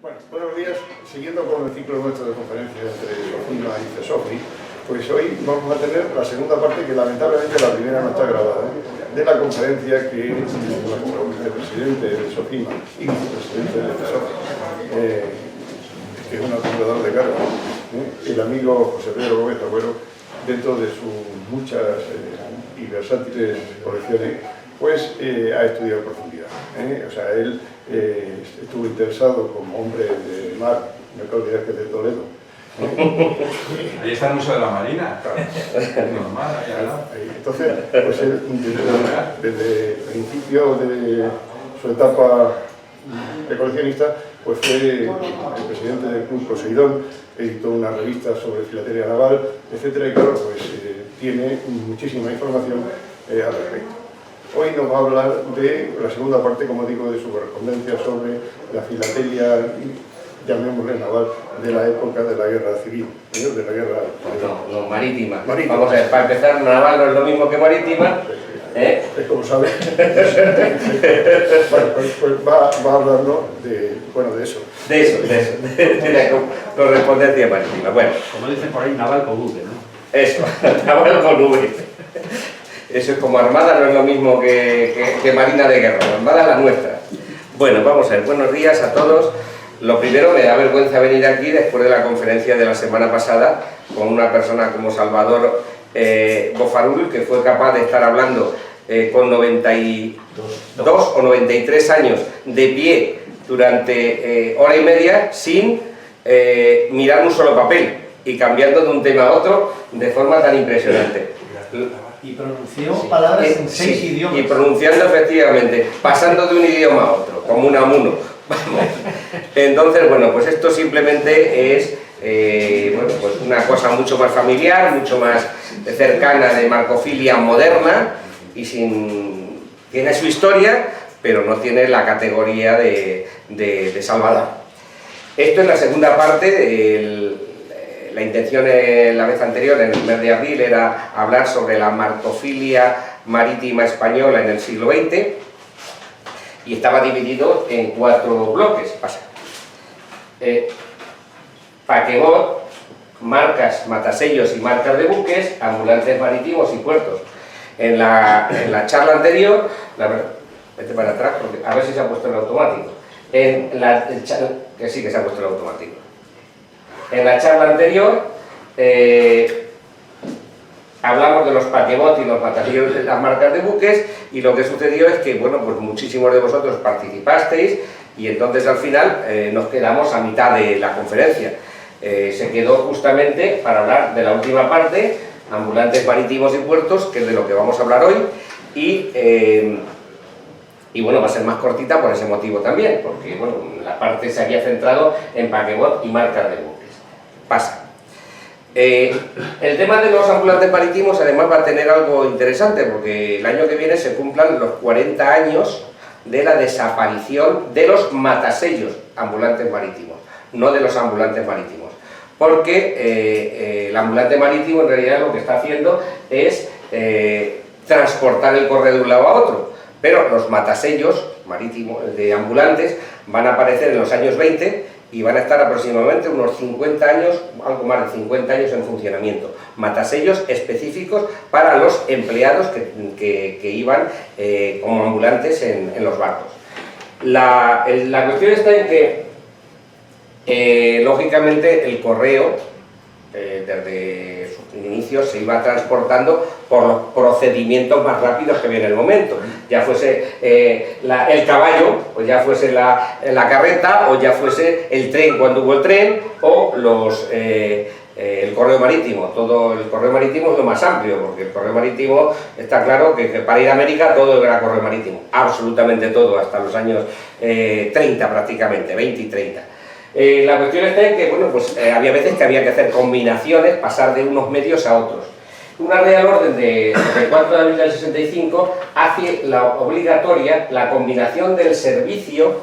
Bueno, buenos días. Siguiendo con el ciclo nuestro de conferencias entre Sofima y CESOFI, pues hoy vamos a tener la segunda parte, que lamentablemente la primera no está grabada, de la conferencia que nuestro vicepresidente de Sofima y vicepresidente de CESOFI, que es un acumulador de carga, el amigo José Pedro Gómez Agüero, dentro de sus muchas y versátiles colecciones, pues ha estudiado en profundidad. O sea, él estuvo interesado como hombre de mar, me acabo de olvidar que es de Toledo. Ahí está el Museo de la Marina. Claro. Normal, ahí al lado. Entonces, pues él, desde el principio de su etapa de coleccionista, pues fue el presidente del Club Poseidón, editó una revista sobre filatelia naval, etcétera, y claro, pues tiene muchísima información al respecto. Hoy nos va a hablar de la segunda parte, como digo, de su correspondencia sobre la filatelia, llamémosle naval, de la época de la guerra civil, de la guerra... No, marítima. Vamos a ver, para empezar, naval no es lo mismo que marítima. Es como sabe. Bueno, pues va a hablarnos de, bueno, de eso. De la correspondencia marítima. Bueno. Como dicen por ahí, naval con V, ¿no? Eso, naval con V. Eso es como armada, no es lo mismo que marina de guerra, la armada es la nuestra. Bueno, vamos a ver, buenos días a todos. Lo primero, me da vergüenza venir aquí después de la conferencia de la semana pasada con una persona como Salvador Bofarul, que fue capaz de estar hablando con 92 o 93 años de pie durante hora y media sin mirar un solo papel y cambiando de un tema a otro de forma tan impresionante. Y pronunció palabras en 6 idiomas. Y pronunciando efectivamente, pasando de un idioma a otro, como un amuno. Entonces, bueno, pues esto simplemente es bueno, pues una cosa mucho más familiar, mucho más cercana de marcofilia moderna y tiene su historia, pero no tiene la categoría de Salvador. Esto es la segunda parte. La intención la vez anterior, en el mes de abril, era hablar sobre la marcofilia marítima española en el siglo XX y estaba dividido en 4 bloques. Paquebot, marcas, matasellos y marcas de buques, ambulantes marítimos y puertos. En la charla anterior, vete para atrás, porque a ver si se ha puesto el automático. Que sí que se ha puesto el automático. En la charla anterior hablamos de los paquebot y los matasellos de las marcas de buques, y lo que sucedió es que, bueno, pues muchísimos de vosotros participasteis y entonces al final nos quedamos a mitad de la conferencia. Se quedó justamente para hablar de la última parte, ambulantes marítimos y puertos, que es de lo que vamos a hablar hoy, y bueno, va a ser más cortita por ese motivo también, porque bueno, la parte se había centrado en paquebot y marcas de buques. Pasa. El tema de los ambulantes marítimos además va a tener algo interesante, porque el año que viene se cumplan los 40 años de la desaparición de los matasellos ambulantes marítimos, no de los ambulantes marítimos, porque el ambulante marítimo en realidad lo que está haciendo es transportar el correo de un lado a otro, pero los matasellos marítimos de ambulantes van a aparecer en los años 20 y van a estar aproximadamente unos 50 años, algo más de 50 años en funcionamiento. Matasellos específicos para los empleados que iban como ambulantes en los barcos. La cuestión está en que, lógicamente, el correo, desde sus inicios, se iba transportando por los procedimientos más rápidos que había en el momento, ya fuese el caballo, o ya fuese la carreta, o ya fuese el tren cuando hubo el tren, o el correo marítimo. Todo el correo marítimo es lo más amplio, porque el correo marítimo está claro que para ir a América todo era correo marítimo, absolutamente todo, hasta los años 30 prácticamente, 20 y 30. La cuestión está en que, bueno, pues había veces que había que hacer combinaciones, pasar de unos medios a otros. Una Real Orden del 4 de abril del 65 hace obligatoria la combinación del servicio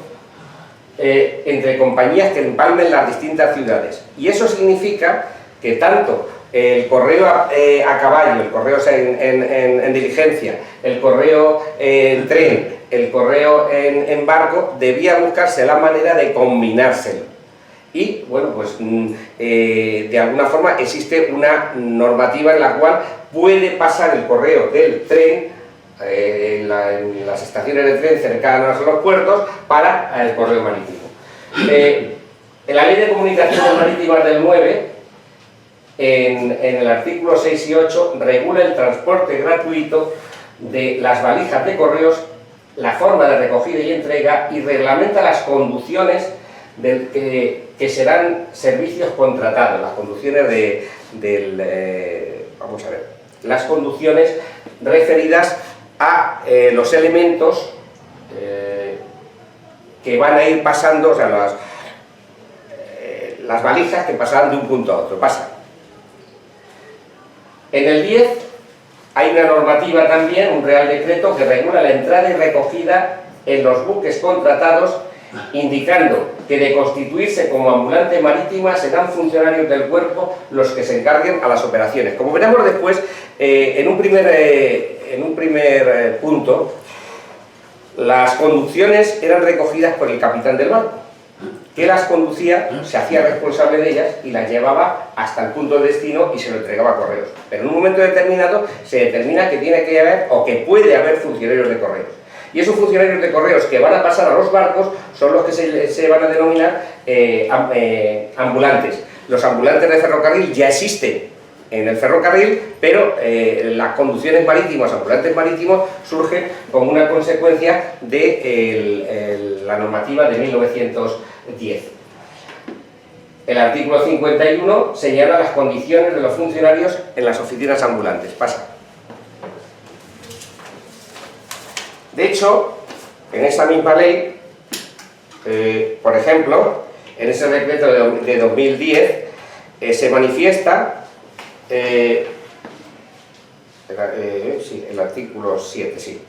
entre compañías que empalmen las distintas ciudades. Y eso significa que tanto el correo a caballo, el correo en diligencia, el correo tren, el correo en barco, debía buscarse la manera de combinárselo. Y, bueno, pues de alguna forma existe una normativa en la cual puede pasar el correo del tren en las estaciones de tren cercanas a los puertos para el correo marítimo. En la Ley de Comunicaciones Marítimas del 9, en el artículo 6 y 8, regula el transporte gratuito de las valijas de correos, la forma de recogida y entrega, y reglamenta las conducciones que serán servicios contratados, las conducciones vamos a ver, las conducciones referidas a los elementos que van a ir pasando, o sea, las valijas que pasarán de un punto a otro, pasan. En el 10 hay una normativa también, un Real Decreto, que regula la entrada y recogida en los buques contratados, indicando que de constituirse como ambulante marítima serán funcionarios del cuerpo los que se encarguen a las operaciones. Como veremos después, en un primer punto, las conducciones eran recogidas por el capitán del barco, que las conducía, se hacía responsable de ellas y las llevaba hasta el punto de destino y se lo entregaba a correos. Pero en un momento determinado se determina que tiene que haber o que puede haber funcionarios de correos. Y esos funcionarios de correos que van a pasar a los barcos son los que se van a denominar ambulantes. Los ambulantes de ferrocarril ya existen en el ferrocarril, pero las conducciones marítimas, ambulantes marítimos, surgen como una consecuencia de la normativa de 1910. El artículo 51 señala las condiciones de los funcionarios en las oficinas ambulantes. Pasa. De hecho, en esa misma ley, por ejemplo, en ese decreto de 2010, se manifiesta, el artículo 7, sí,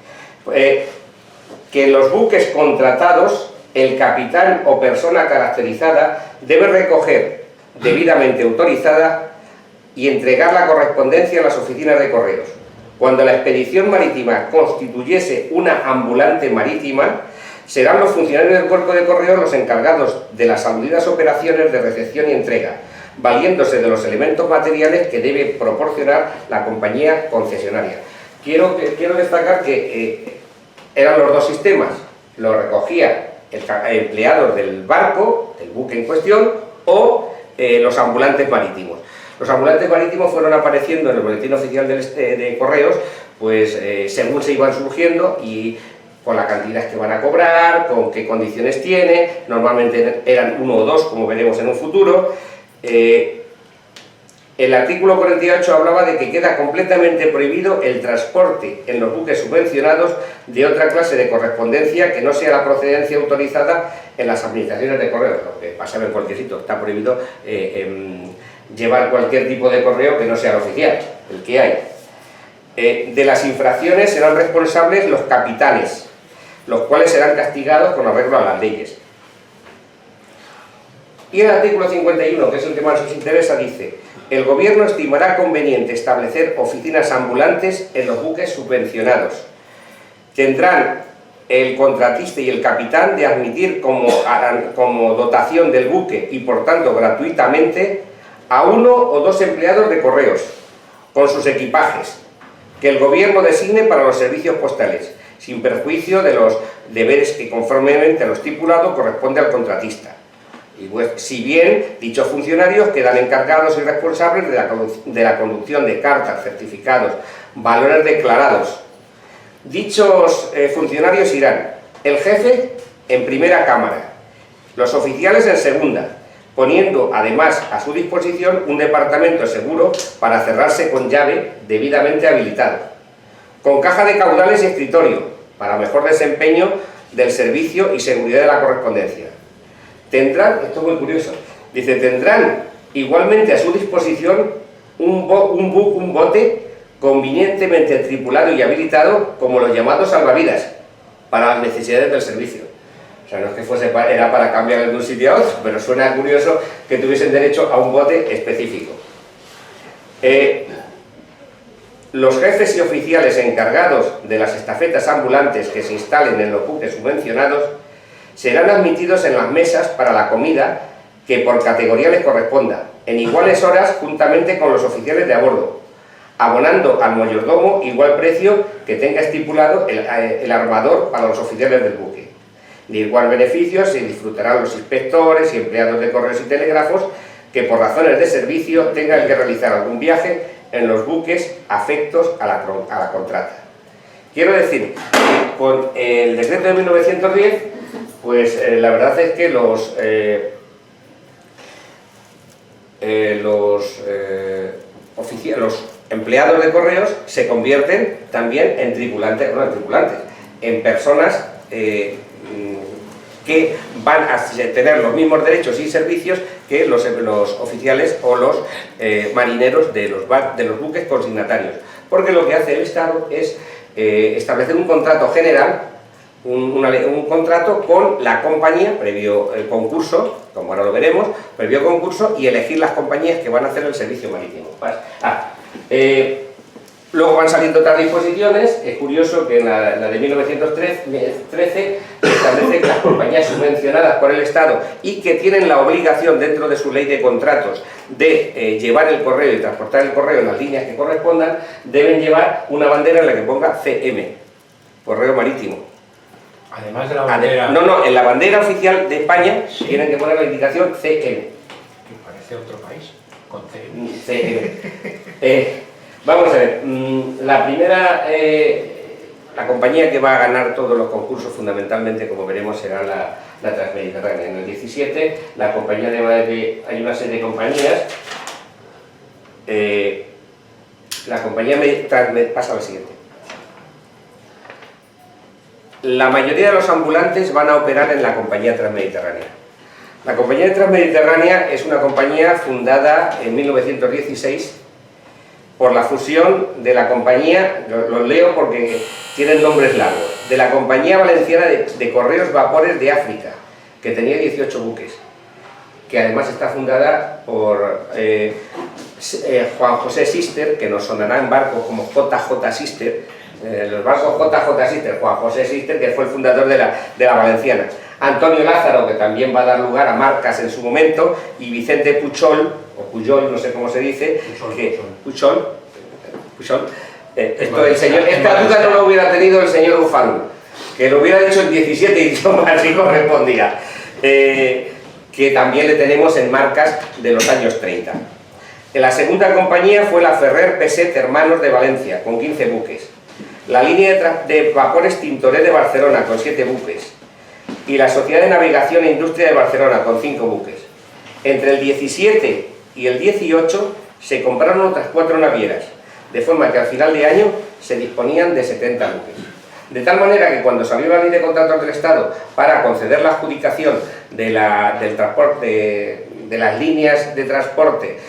que en los buques contratados, el capitán o persona caracterizada debe recoger, debidamente autorizada, y entregar la correspondencia a las oficinas de correos. Cuando la expedición marítima constituyese una ambulante marítima, serán los funcionarios del cuerpo de correos los encargados de las aludidas operaciones de recepción y entrega, valiéndose de los elementos materiales que debe proporcionar la compañía concesionaria. Quiero destacar que eran los dos sistemas: lo recogía el empleado del barco, del buque en cuestión, o los ambulantes marítimos. Los ambulantes marítimos fueron apareciendo en el boletín oficial de correos, pues según se iban surgiendo y con la cantidad que van a cobrar, con qué condiciones tiene. Normalmente eran uno o dos, como veremos en un futuro. El artículo 48 hablaba de que queda completamente prohibido el transporte en los buques subvencionados de otra clase de correspondencia que no sea la procedencia autorizada en las administraciones de correos. Lo que pasaba en cualquier sitio, está prohibido llevar cualquier tipo de correo que no sea el oficial, el que hay. De las infracciones serán responsables los capitanes, los cuales serán castigados con arreglo a las leyes. Y el artículo 51, que es el que más os interesa, dice: el gobierno estimará conveniente establecer oficinas ambulantes en los buques subvencionados. Tendrán el contratista y el capitán de admitir como dotación del buque y por tanto gratuitamente a uno o dos empleados de correos con sus equipajes que el gobierno designe para los servicios postales, sin perjuicio de los deberes que conformemente a lo estipulado corresponde al contratista. Y pues, si bien dichos funcionarios quedan encargados y responsables de la conducción de cartas, certificados, valores declarados. Dichos funcionarios irán el jefe en primera cámara, los oficiales en segunda, poniendo además a su disposición un departamento seguro para cerrarse con llave debidamente habilitado, con caja de caudales y escritorio para mejor desempeño del servicio y seguridad de la correspondencia. Tendrán, esto es muy curioso, dice, tendrán igualmente a su disposición un bote convenientemente tripulado y habilitado como los llamados salvavidas para las necesidades del servicio. O sea, no es que fuese era para cambiar de un sitio a otro, pero suena curioso que tuviesen derecho a un bote específico. Los jefes y oficiales encargados de las estafetas ambulantes que se instalen en los buques subvencionados serán admitidos en las mesas para la comida que por categoría les corresponda, en iguales horas juntamente con los oficiales de a bordo, abonando al mayordomo igual precio que tenga estipulado el armador para los oficiales del buque. De igual beneficio se disfrutarán los inspectores y empleados de correos y telégrafos que por razones de servicio tengan que realizar algún viaje en los buques afectos a la contrata. Quiero decir, con el decreto de 1910, pues la verdad es que los empleados de correos se convierten también en tripulantes, no en tripulantes, en personas que van a tener los mismos derechos y servicios que los oficiales o los marineros de los buques consignatarios. Porque lo que hace el Estado es establecer un contrato general, un contrato con la compañía, previo concurso, como ahora lo veremos, previo concurso, y elegir las compañías que van a hacer el servicio marítimo. Luego van saliendo otras disposiciones. Es curioso que en la de 1913 establece que las compañías subvencionadas por el Estado y que tienen la obligación dentro de su ley de contratos de llevar el correo y transportar el correo en las líneas que correspondan, deben llevar una bandera en la que ponga CM, Correo Marítimo. Además de la bandera... No, en la bandera oficial de España tienen que poner la indicación CM. Que parece otro país, con CM. CM. Vamos a ver, la primera, la compañía que va a ganar todos los concursos fundamentalmente, como veremos, será la Transmediterránea. En el 17, la compañía hay una serie de compañías, la compañía pasa a la siguiente. La mayoría de los ambulantes van a operar en la compañía Transmediterránea. La compañía Transmediterránea es una compañía fundada en 1916 por la fusión de la compañía, los leo porque tienen nombres largos, de la Compañía Valenciana de Correos Vapores de África, que tenía 18 buques, que además está fundada por Juan José Sister, que nos sonará en barcos como JJ Sister, los barcos JJ Sister, Juan José Sister, que fue el fundador de la Valenciana, Antonio Lázaro, que también va a dar lugar a marcas en su momento, y Vicente Puchol, o Pujol, no sé cómo se dice, Puchol, esta duda no lo hubiera tenido el señor Bufano, que lo hubiera dicho en 17 idiomas si correspondía, que también le tenemos en marcas de los años 30. La segunda compañía fue la Ferrer Peset Hermanos de Valencia, con 15 buques. La línea de vapores Tintoret de Barcelona, con 7 buques. Y la Sociedad de Navegación e Industria de Barcelona, con 5 buques. Entre el 17 y el 18 se compraron otras 4 navieras, de forma que al final de año se disponían de 70 buques. De tal manera que cuando salió la ley de contratos del Estado para conceder la adjudicación del transporte, de las líneas de transporte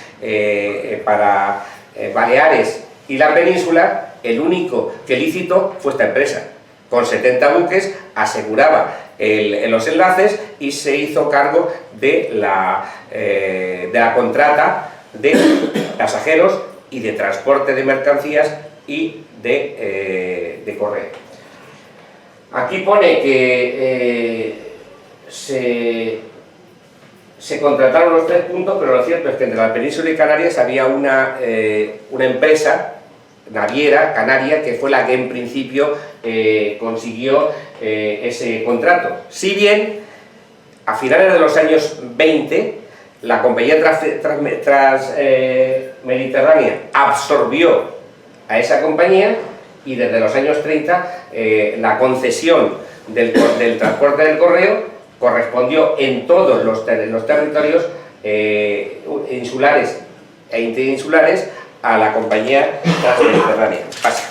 para Baleares y la península, el único que licitó fue esta empresa. Con 70 buques aseguraba los enlaces y se hizo cargo de la contrata de pasajeros y de transporte de mercancías y de correo. Aquí pone que se contrataron los 3 puntos, pero lo cierto es que entre la península y Canarias había una empresa naviera canaria que fue la que en principio consiguió ese contrato. Si bien a finales de los años 20 la compañía Transmediterránea absorbió a esa compañía y desde los años 30 la concesión del transporte del correo correspondió en todos los territorios insulares e interinsulares a la compañía Transmediterránea. Pasa.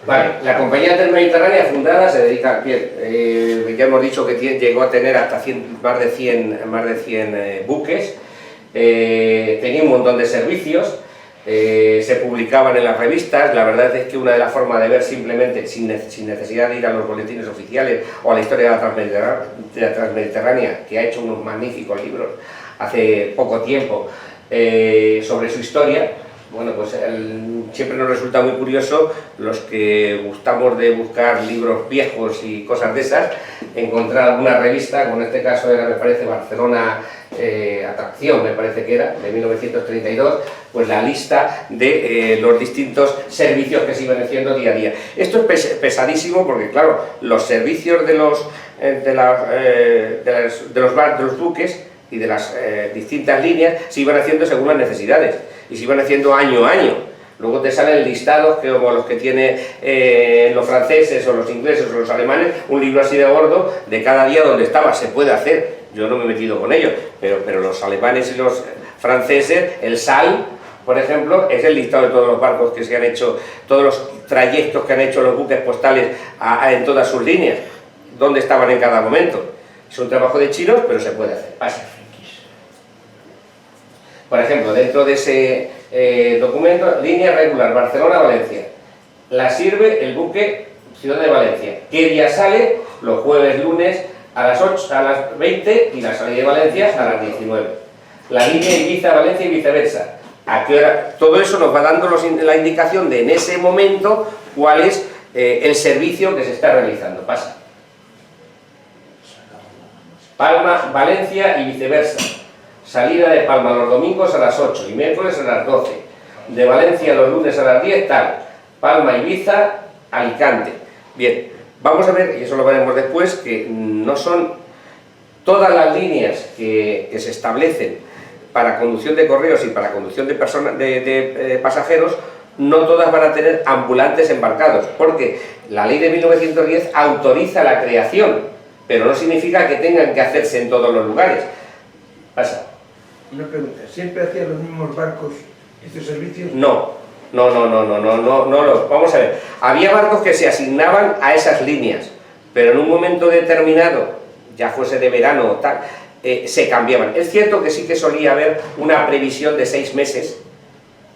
Vale, la compañía Transmediterránea fundada se dedica, ya hemos dicho que llegó a tener hasta más de 100 buques, tenía un montón de servicios, se publicaban en las revistas. La verdad es que una de las formas de ver simplemente, sin necesidad de ir a los boletines oficiales o a la historia de la Transmediterránea, que ha hecho unos magníficos libros hace poco tiempo sobre su historia, Bueno, pues siempre nos resulta muy curioso, los que gustamos de buscar libros viejos y cosas de esas, encontrar alguna revista, como en este caso era, me parece, Barcelona Atracción, me parece que era, de 1932, pues la lista de los distintos servicios que se iban haciendo día a día. Esto es pesadísimo porque, claro, los servicios de los buques y de las distintas líneas se iban haciendo según las necesidades y se iban haciendo año a año. Luego te salen listados como los que tienen los franceses o los ingleses o los alemanes, un libro así de gordo de cada día donde estaba. Se puede hacer, yo no me he metido con ello, pero los alemanes y los franceses, el SAL, por ejemplo, es el listado de todos los barcos que se han hecho, todos los trayectos que han hecho los buques postales en todas sus líneas, dónde estaban en cada momento. Es un trabajo de chinos, pero se puede hacer. Pasa. Por ejemplo, dentro de ese documento, línea regular Barcelona-Valencia, la sirve el buque Ciudad de Valencia. ¿Qué día sale? Los jueves, lunes a las 20 y la salida de Valencia a las 19. La línea Ibiza-Valencia y viceversa. ¿A qué hora? Todo eso nos va dando la indicación de en ese momento cuál es el servicio que se está realizando. Pasa. Palma, Valencia y viceversa. Salida de Palma los domingos a las 8 y miércoles a las 12. De Valencia los lunes a las 10, tal. Palma, Ibiza, Alicante. Bien, vamos a ver, y eso lo veremos después, que no son todas las líneas que se establecen para conducción de correos y para conducción de pasajeros, no todas van a tener ambulantes embarcados, porque la ley de 1910 autoriza la creación, pero no significa que tengan que hacerse en todos los lugares. Pasa. Una pregunta, ¿siempre hacían los mismos barcos estos servicios? No. Vamos a ver, había barcos que se asignaban a esas líneas, pero en un momento determinado, ya fuese de verano o tal, se cambiaban. Es cierto que sí que solía haber una previsión de 6 meses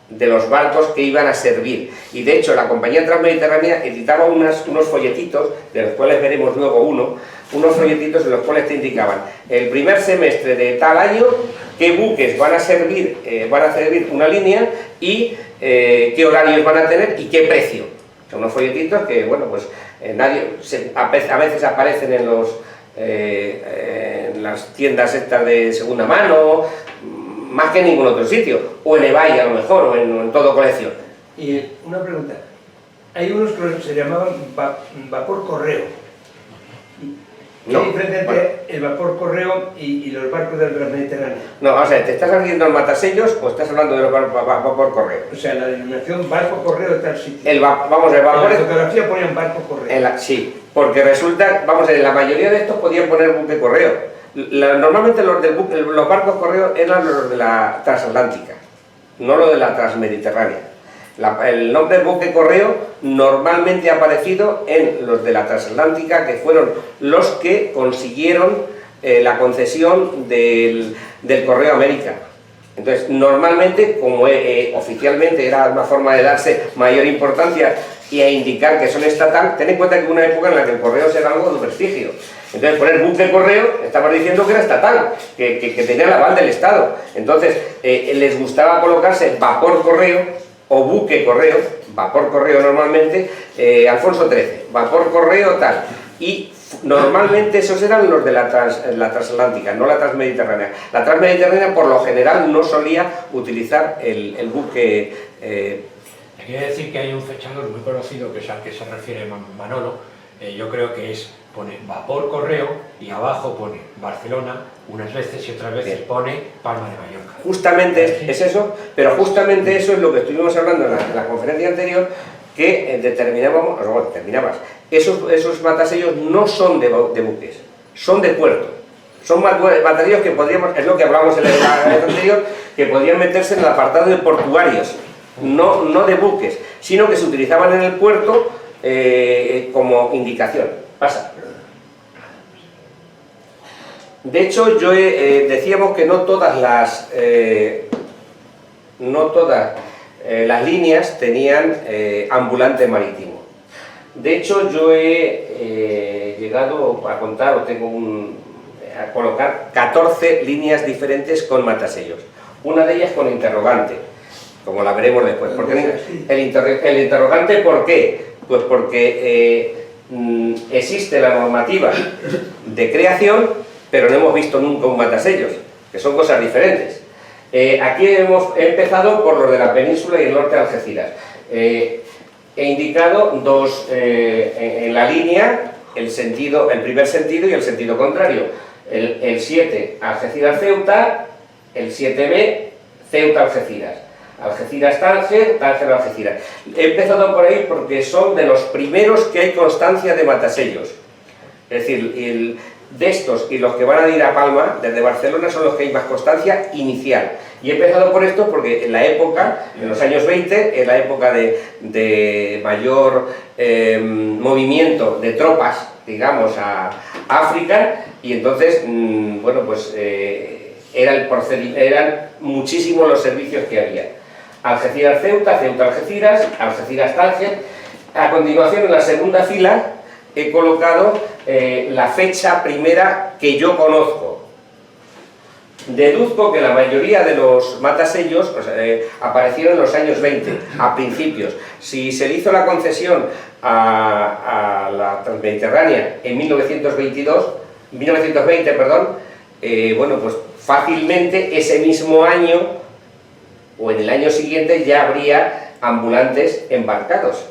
de los barcos que iban a servir, y de hecho la compañía Transmediterránea editaba unos folletitos, de los cuales veremos luego unos folletitos en los cuales te indicaban el primer semestre de tal año qué buques van a servir una línea y qué horarios van a tener y qué precio. Son unos folletitos que, bueno, pues a veces aparecen en las tiendas estas de segunda mano, más que en ningún otro sitio, o en eBay a lo mejor, o en todo colección. Y una pregunta, hay unos que se llamaban vapor correo. ¿Qué diferencia entre el vapor correo y los barcos del Mediterráneo? No, o sea, ¿te estás refiriendo al matasellos o estás hablando de los vapor correo? O sea, la denominación barco correo de tal sitio. El vapor... En la fotografía ponían barco correo. Sí, porque resulta, vamos a ver, la mayoría de estos podían poner buque correo. Normalmente los barcos correo eran los de la transatlántica, no los de la transmediterránea. El nombre buque correo normalmente ha aparecido en los de la transatlántica, que fueron los que consiguieron la concesión del Correo América. Entonces, normalmente, como oficialmente era una forma de darse mayor importancia y a indicar que son estatal, ten en cuenta que hubo una época en la que el correo era algo de prestigio. Entonces, poner buque correo, estaba diciendo que era estatal, que tenía el aval del Estado. Entonces, les gustaba colocarse vapor correo o buque correo, vapor correo normalmente, Alfonso XIII, vapor correo tal, y normalmente esos eran los de la transatlántica, no la transmediterránea. La transmediterránea por lo general no solía utilizar el buque... Quiere decir que hay un fechador muy conocido, que es al que se refiere Manolo, yo creo que pone vapor correo y abajo pone Barcelona unas veces y otras veces pone Palma de Mallorca. Justamente es eso, pero justamente eso es lo que estuvimos hablando en la conferencia anterior, que determinabas, esos matasellos no son de buques, son de puerto. Son matasellos que podríamos, es lo que hablamos en el anterior, que podrían meterse en el apartado de portuarios, no de buques, sino que se utilizaban en el puerto como indicación. Pasa. De hecho, decíamos que no todas las líneas tenían ambulante marítimo. De hecho, yo he llegado a contar, a colocar 14 líneas diferentes con matasellos. Una de ellas con interrogante. como la veremos después. El interrogante, ¿por qué? Pues porque existe la normativa de creación, pero no hemos visto nunca un matasellos, que son cosas diferentes. Aquí hemos empezado por los de la península y el norte de Algeciras. He indicado dos en la línea, el primer sentido y el sentido contrario. El 7, Algeciras-Ceuta, el 7B, Ceuta-Algeciras. Algeciras-Tánger, Tánger-Algeciras. He empezado por ahí porque son de los primeros que hay constancia de matasellos. Es decir, de estos y los que van a ir a Palma, desde Barcelona, son los que hay más constancia inicial. Y he empezado por esto porque en la época, en los años 20, en la época de mayor movimiento de tropas, digamos, a África, y entonces, bueno, pues eran muchísimos los servicios que había. Algeciras-Ceuta, Ceuta-Algeciras, Algeciras-Tánger. A continuación, en la segunda fila, he colocado la fecha primera que yo conozco. Deduzco que la mayoría de los matasellos aparecieron en los años 20, a principios. Si se le hizo la concesión a la Transmediterránea en 1920, bueno, pues fácilmente ese mismo año o en el año siguiente ya habría ambulantes embarcados.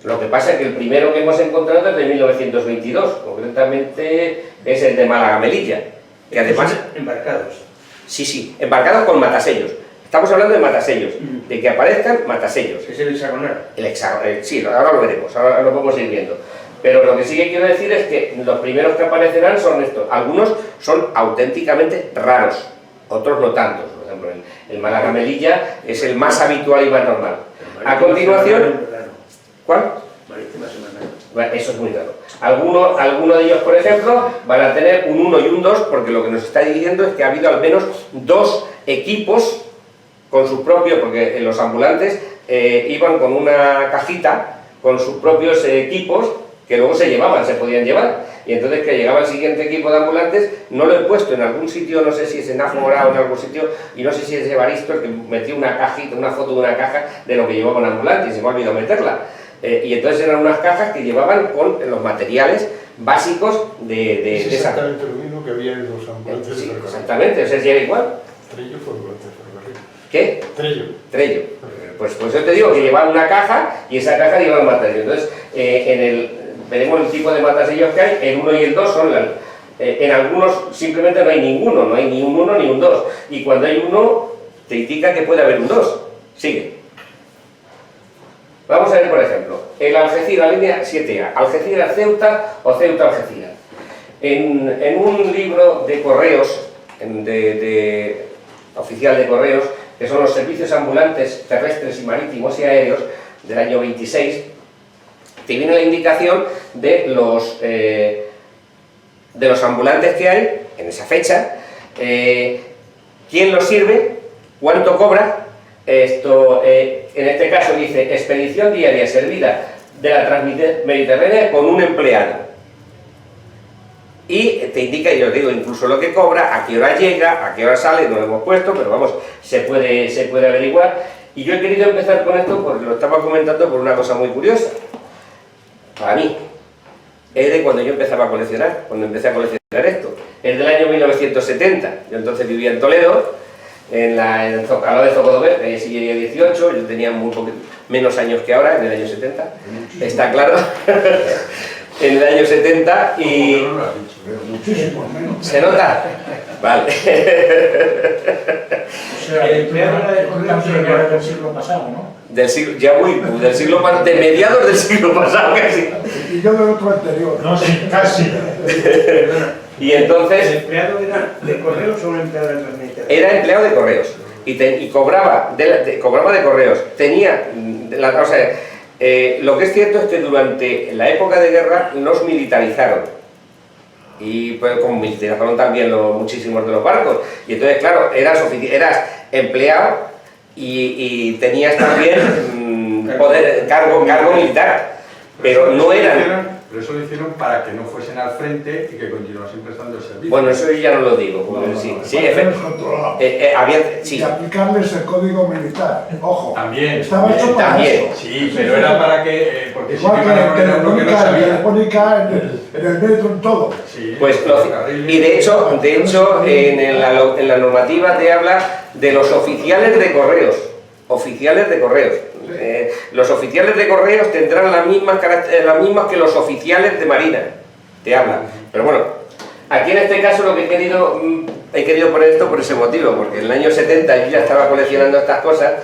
Lo que pasa es que el primero que hemos encontrado es de 1922, concretamente es el de Málaga-Melilla, que además... Embarcados. Sí, embarcados con matasellos. Estamos hablando de matasellos, de que aparezcan matasellos. ¿Es el hexagonal? Sí, ahora lo veremos, ahora lo podemos ir viendo. Pero lo que sí que quiero decir es que los primeros que aparecerán son estos. Algunos son auténticamente raros, otros no tantos. Por ejemplo, el Málaga-Melilla es el más habitual y más normal. A continuación... ¿Cuál? Marítima semanal. Bueno, eso es muy raro. Algunos de ellos, por ejemplo, van a tener un 1 y un 2, porque lo que nos está diciendo es que ha habido al menos 2 equipos con sus propios, porque los ambulantes iban con una cajita con sus propios equipos que luego se podían llevar. Y entonces que llegaba el siguiente equipo de ambulantes, no lo he puesto en algún sitio, no sé si es en Áfora o en algún sitio, y no sé si es Evaristo el que metió una cajita, una foto de una caja de lo que llevaba un ambulante y se me ha olvidado meterla. Y entonces eran unas cajas que llevaban con los materiales básicos de es esa... exactamente lo mismo que había en los ambulantes de ferrocarril. Exactamente, o sea, si era igual. Trello fue ambulante de ferrocarril. ¿Qué? Trello. Pues yo te digo que llevaban una caja y esa caja llevaba material. Entonces, veremos el tipo de matasellos que hay. El 1 y el 2 son en algunos simplemente no hay ninguno, no hay ni un 1 ni un 2. Y cuando hay uno, te indica que puede haber un 2. Sigue. Vamos a ver, por ejemplo, el Algeciras, la línea 7A, Algeciras-Ceuta o Ceuta-Algeciras. En un libro de correos, oficial de correos, que son los servicios ambulantes terrestres y marítimos y aéreos, del año 26, te viene la indicación de los ambulantes que hay en esa fecha, quién los sirve, cuánto cobra. En este caso dice expedición diaria servida de la Transmediterránea con un empleado. Y te indica, yo os digo, incluso lo que cobra, a qué hora llega, a qué hora sale, no lo hemos puesto, pero vamos, se puede averiguar. Y yo he querido empezar con esto porque lo estaba comentando por una cosa muy curiosa. Para mí, es de cuando yo empezaba a coleccionar, cuando empecé a coleccionar esto. Es del año 1970, yo entonces vivía en Toledo, al lado de Zocodover, en el siglo 18, yo tenía muy menos años que ahora, en el año 70, está claro, en el año 70 y... ¿Se nota? Vale. O sea, el empleado era del siglo pasado, ¿no? Del siglo, ya muy, del siglo pasado, de mediados del siglo pasado casi. Y yo del otro anterior. No, sí, casi. Y entonces... ¿El empleado era de correos o un empleado de Transmediterránea? Era empleado de correos y cobraba de correos. Tenía, o sea, lo que es cierto es que durante la época de guerra nos militarizaron. Y pues como militarizaron también muchísimos de los barcos. Y entonces, claro, eras empleado y tenías también cargo militar. Pero no eran... Pero eso lo hicieron para que no fuesen al frente y que continuasen prestando el servicio. Bueno, eso yo ya no lo digo, porque sí, sí, sí. Y aplicarles el código militar, ojo. También. Estaba hecho para también. eso. Sí, pero era para que... porque sí Igual que que iban a poner uno que no sabía. Telefónica en el metro, en todo. Sí, Pues los ferrocarriles. y de hecho en la normativa te habla de los oficiales de correos. Oficiales de correos. Los oficiales de correos tendrán las mismas que los oficiales de marina. Te hablan. Pero bueno, aquí en este caso lo que he querido poner esto por ese motivo, porque en el año 70 yo ya estaba coleccionando estas cosas.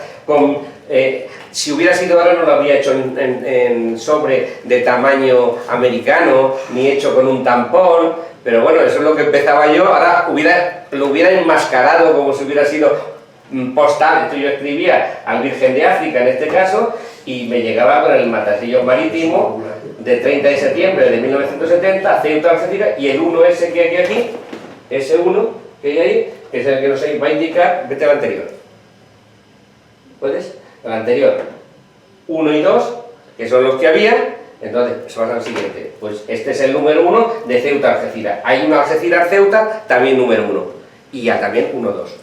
Si hubiera sido ahora no lo habría hecho en sobre de tamaño americano, ni hecho con un tampón, pero bueno, eso es lo que empezaba yo. Ahora lo hubiera enmascarado como si hubiera sido postal. Esto yo escribía al Virgen de África en este cacaso y me llegaba con el matasellos marítimo de 30 de septiembre de 1970, Ceuta, Algeciras, y el 1S que hay aquí, ese 1 que hay ahí, que es el que nos va a indicar, vete al anterior. ¿Puedes? El anterior. 1 y 2, que son los que había, entonces se va al siguiente. Pues este es el número 1 de Ceuta, Algeciras. Hay una Algeciras, Ceuta, también número 1. Y ya también 1, 2.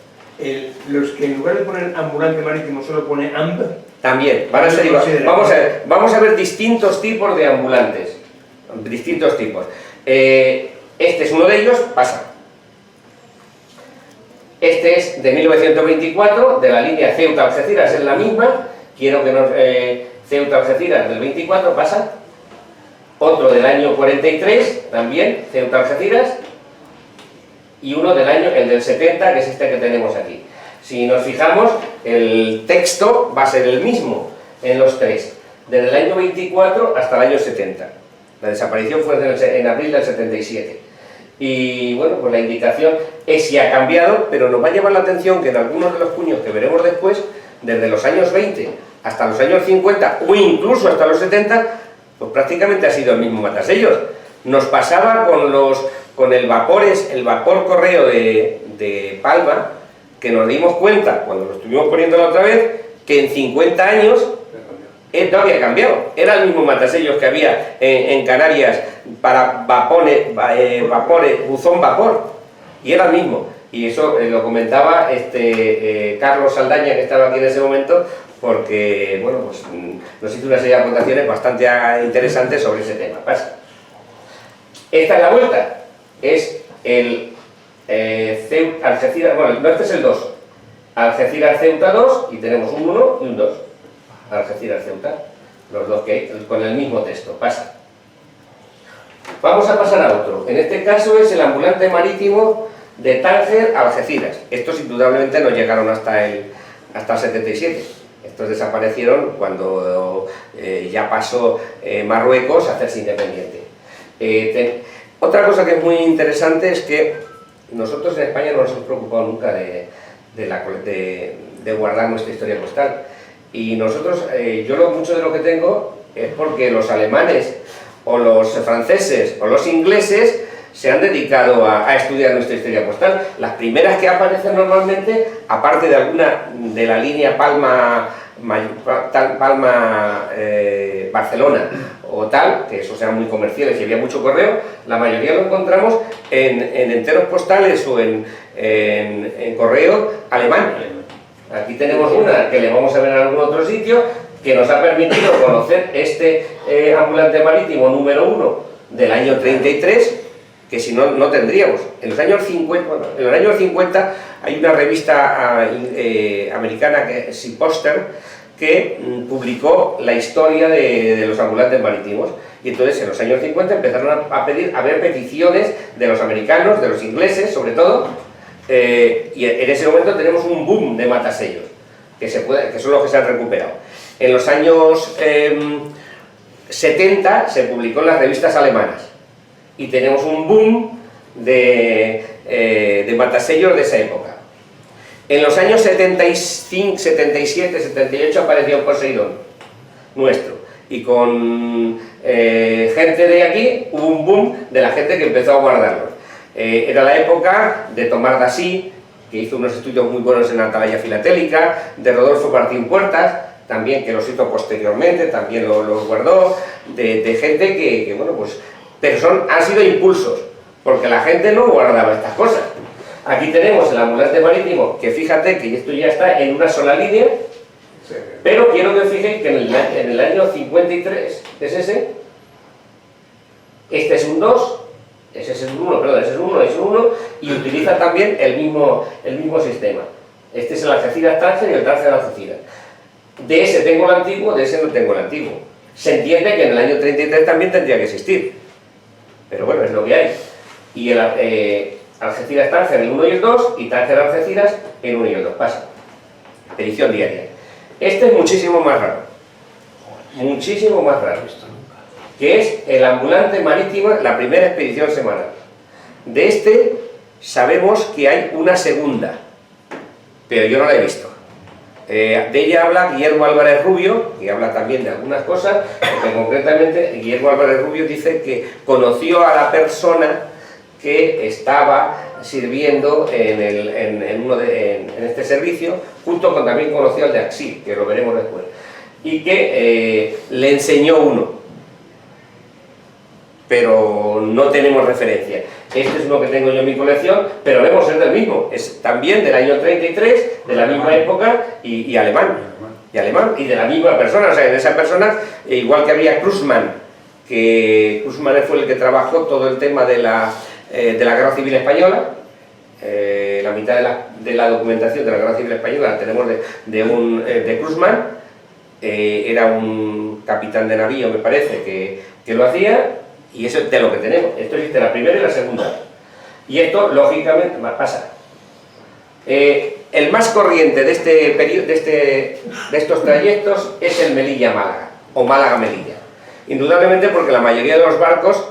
Los que en lugar de poner ambulante marítimo solo pone AMB. También, van a ser igual. Vamos a ver distintos tipos de ambulantes. Distintos tipos. Este es uno de ellos, pasa. Este es de 1924, de la línea Ceuta-Algeciras, es la misma. Quiero que nos... Ceuta-Algeciras del 24, pasa. Otro del año 43, también, Ceuta-Algeciras. Y uno del año, el del 70, que es este que tenemos aquí. Si nos fijamos, el texto va a ser el mismo en los tres, desde el año 24 hasta el año 70. La desaparición fue en abril del 77. Y bueno, pues la indicación es si ha cambiado, pero nos va a llamar la atención que en algunos de los cuños que veremos después, desde los años 20 hasta los años 50 o incluso hasta los 70, pues prácticamente ha sido el mismo matasellos. Nos pasaba con el vapor correo de Palma, que nos dimos cuenta, cuando lo estuvimos poniendo la otra vez, que en 50 años no había cambiado. Era el mismo matasellos que había en Canarias para buzón vapor, y era el mismo. Y eso lo comentaba Carlos Saldaña, que estaba aquí en ese momento, porque bueno, pues, nos hizo una serie de aportaciones bastante interesantes sobre ese tema. Pasa. Esta es la vuelta. Es el Algeciras, bueno, no, este es el 2. Algeciras Ceuta 2 y tenemos un 1 y un 2. Algeciras Ceuta, los dos que hay, con el mismo texto. Pasa. Vamos a pasar a otro. En este caso es el ambulante marítimo de Tánger a Algeciras. Estos indudablemente no llegaron hasta el 77. Estos desaparecieron cuando ya pasó Marruecos a hacerse independiente. Otra cosa que es muy interesante es que nosotros en España no nos hemos preocupado nunca de guardar nuestra historia postal. Y nosotros, mucho de lo que tengo es porque los alemanes o los franceses o los ingleses se han dedicado a estudiar nuestra historia postal. Las primeras que aparecen normalmente, aparte de alguna de la línea Barcelona o tal, que esos eran muy comerciales y había mucho correo, la mayoría lo encontramos en enteros postales o en correo alemán. Aquí tenemos una que le vamos a ver en algún otro sitio, que nos ha permitido conocer este ambulante marítimo número 1 del año 33, que si no, no tendríamos. En los años 50, hay una revista americana, que es Sea Poster, que publicó la historia de los ambulantes marítimos. Y entonces en los años 50 empezaron a ver peticiones de los americanos, de los ingleses sobre todo, y en ese momento tenemos un boom de matasellos, que son los que se han recuperado. En los años 70 se publicó en las revistas alemanas, y tenemos un boom de matasellos de esa época. En los años 75, 77, 78 apareció Poseidón, nuestro, y con gente de aquí hubo un boom de la gente que empezó a guardarlos. Era la época de Tomás Dassí, que hizo unos estudios muy buenos en la atalaya filatélica, de Rodolfo Martín Puertas, también que los hizo posteriormente, también los guardó, de gente que, bueno, pues, pero han sido impulsos, porque la gente no guardaba estas cosas. Aquí tenemos el ambulante marítimo, que fíjate que esto ya está en una sola línea, pero quiero que os fijéis que en el año 53 es ese, este es un 2, ese es un 1, perdón, ese es un 1, es un 1, y utiliza también el mismo sistema. Este es el Algeciras Tánger y el Tánger Algeciras. De ese tengo el antiguo, de ese no tengo el antiguo. Se entiende que en el año 33 también tendría que existir, pero bueno, es lo que hay. Y el Algeciras Tánger el 1 y el 2, y Tánger Algeciras el 1 y el 2, pasa. Edición diaria. Este es muchísimo más raro, que es el ambulante marítimo, la primera expedición semanal. De este sabemos que hay una segunda, pero yo no la he visto. De ella habla Guillermo Álvarez Rubio, que habla también de algunas cosas, porque concretamente Guillermo Álvarez Rubio dice que conoció a la persona que estaba sirviendo en este servicio, junto con también conoció al de Axil, que lo veremos después, y que le enseñó uno, pero no tenemos referencia. Este es uno que tengo yo en mi colección, pero debemos ser del mismo, es también del año 33, de la misma época, y alemán, y de la misma persona. O sea, en esa persona, igual que había Krusman, que Krusman fue el que trabajó todo el tema de la Guerra Civil Española. La mitad de la documentación de la Guerra Civil Española la tenemos de Krusman. Era un capitán de navío, me parece, que lo hacía, y eso es de lo que tenemos. Esto existe la primera y la segunda, y esto lógicamente pasa. El más corriente de estos trayectos es el Melilla-Málaga, o Málaga-Melilla, indudablemente, porque la mayoría de los barcos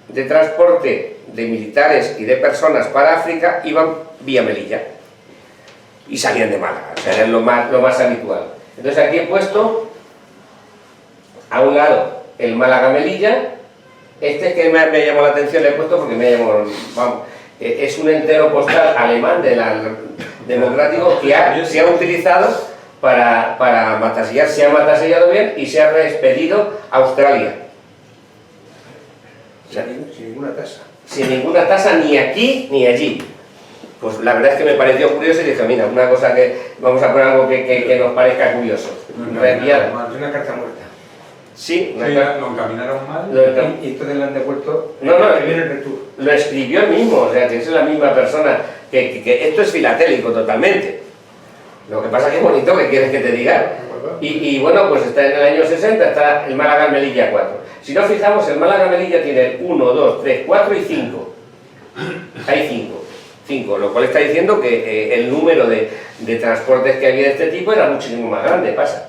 de transporte de militares y de personas para África iban vía Melilla y salían de Málaga, o sea, era lo más habitual. Entonces aquí he puesto a un lado el Málaga-Melilla. Este es que me llamó la atención, le he puesto porque me llamó, vamos, es un entero postal alemán democrático que se ha utilizado para matasellar. Se ha matasellado bien y se ha reexpedido a Australia. O sea, sin ninguna tasa. Sin ninguna tasa, ni aquí ni allí. Pues la verdad es que me pareció curioso y dije, mira, una cosa que vamos a poner algo que nos parezca curioso. Reenviar. Es una carta muerta. Sí, lo encaminaron mal. Y entonces le han devuelto. No, viene el return. Lo escribió el mismo, o sea, que es la misma persona. Que esto es filatélico totalmente. Lo que pasa es que es bonito, que quieres que te diga. Y bueno, pues está en el año 60, está el Málaga-Melilla 4. Si nos fijamos, el Málaga-Melilla tiene el 1, 2, 3, 4 y 5. Hay 5, lo cual está diciendo que el número de transportes que había de este tipo era muchísimo más grande, pasa.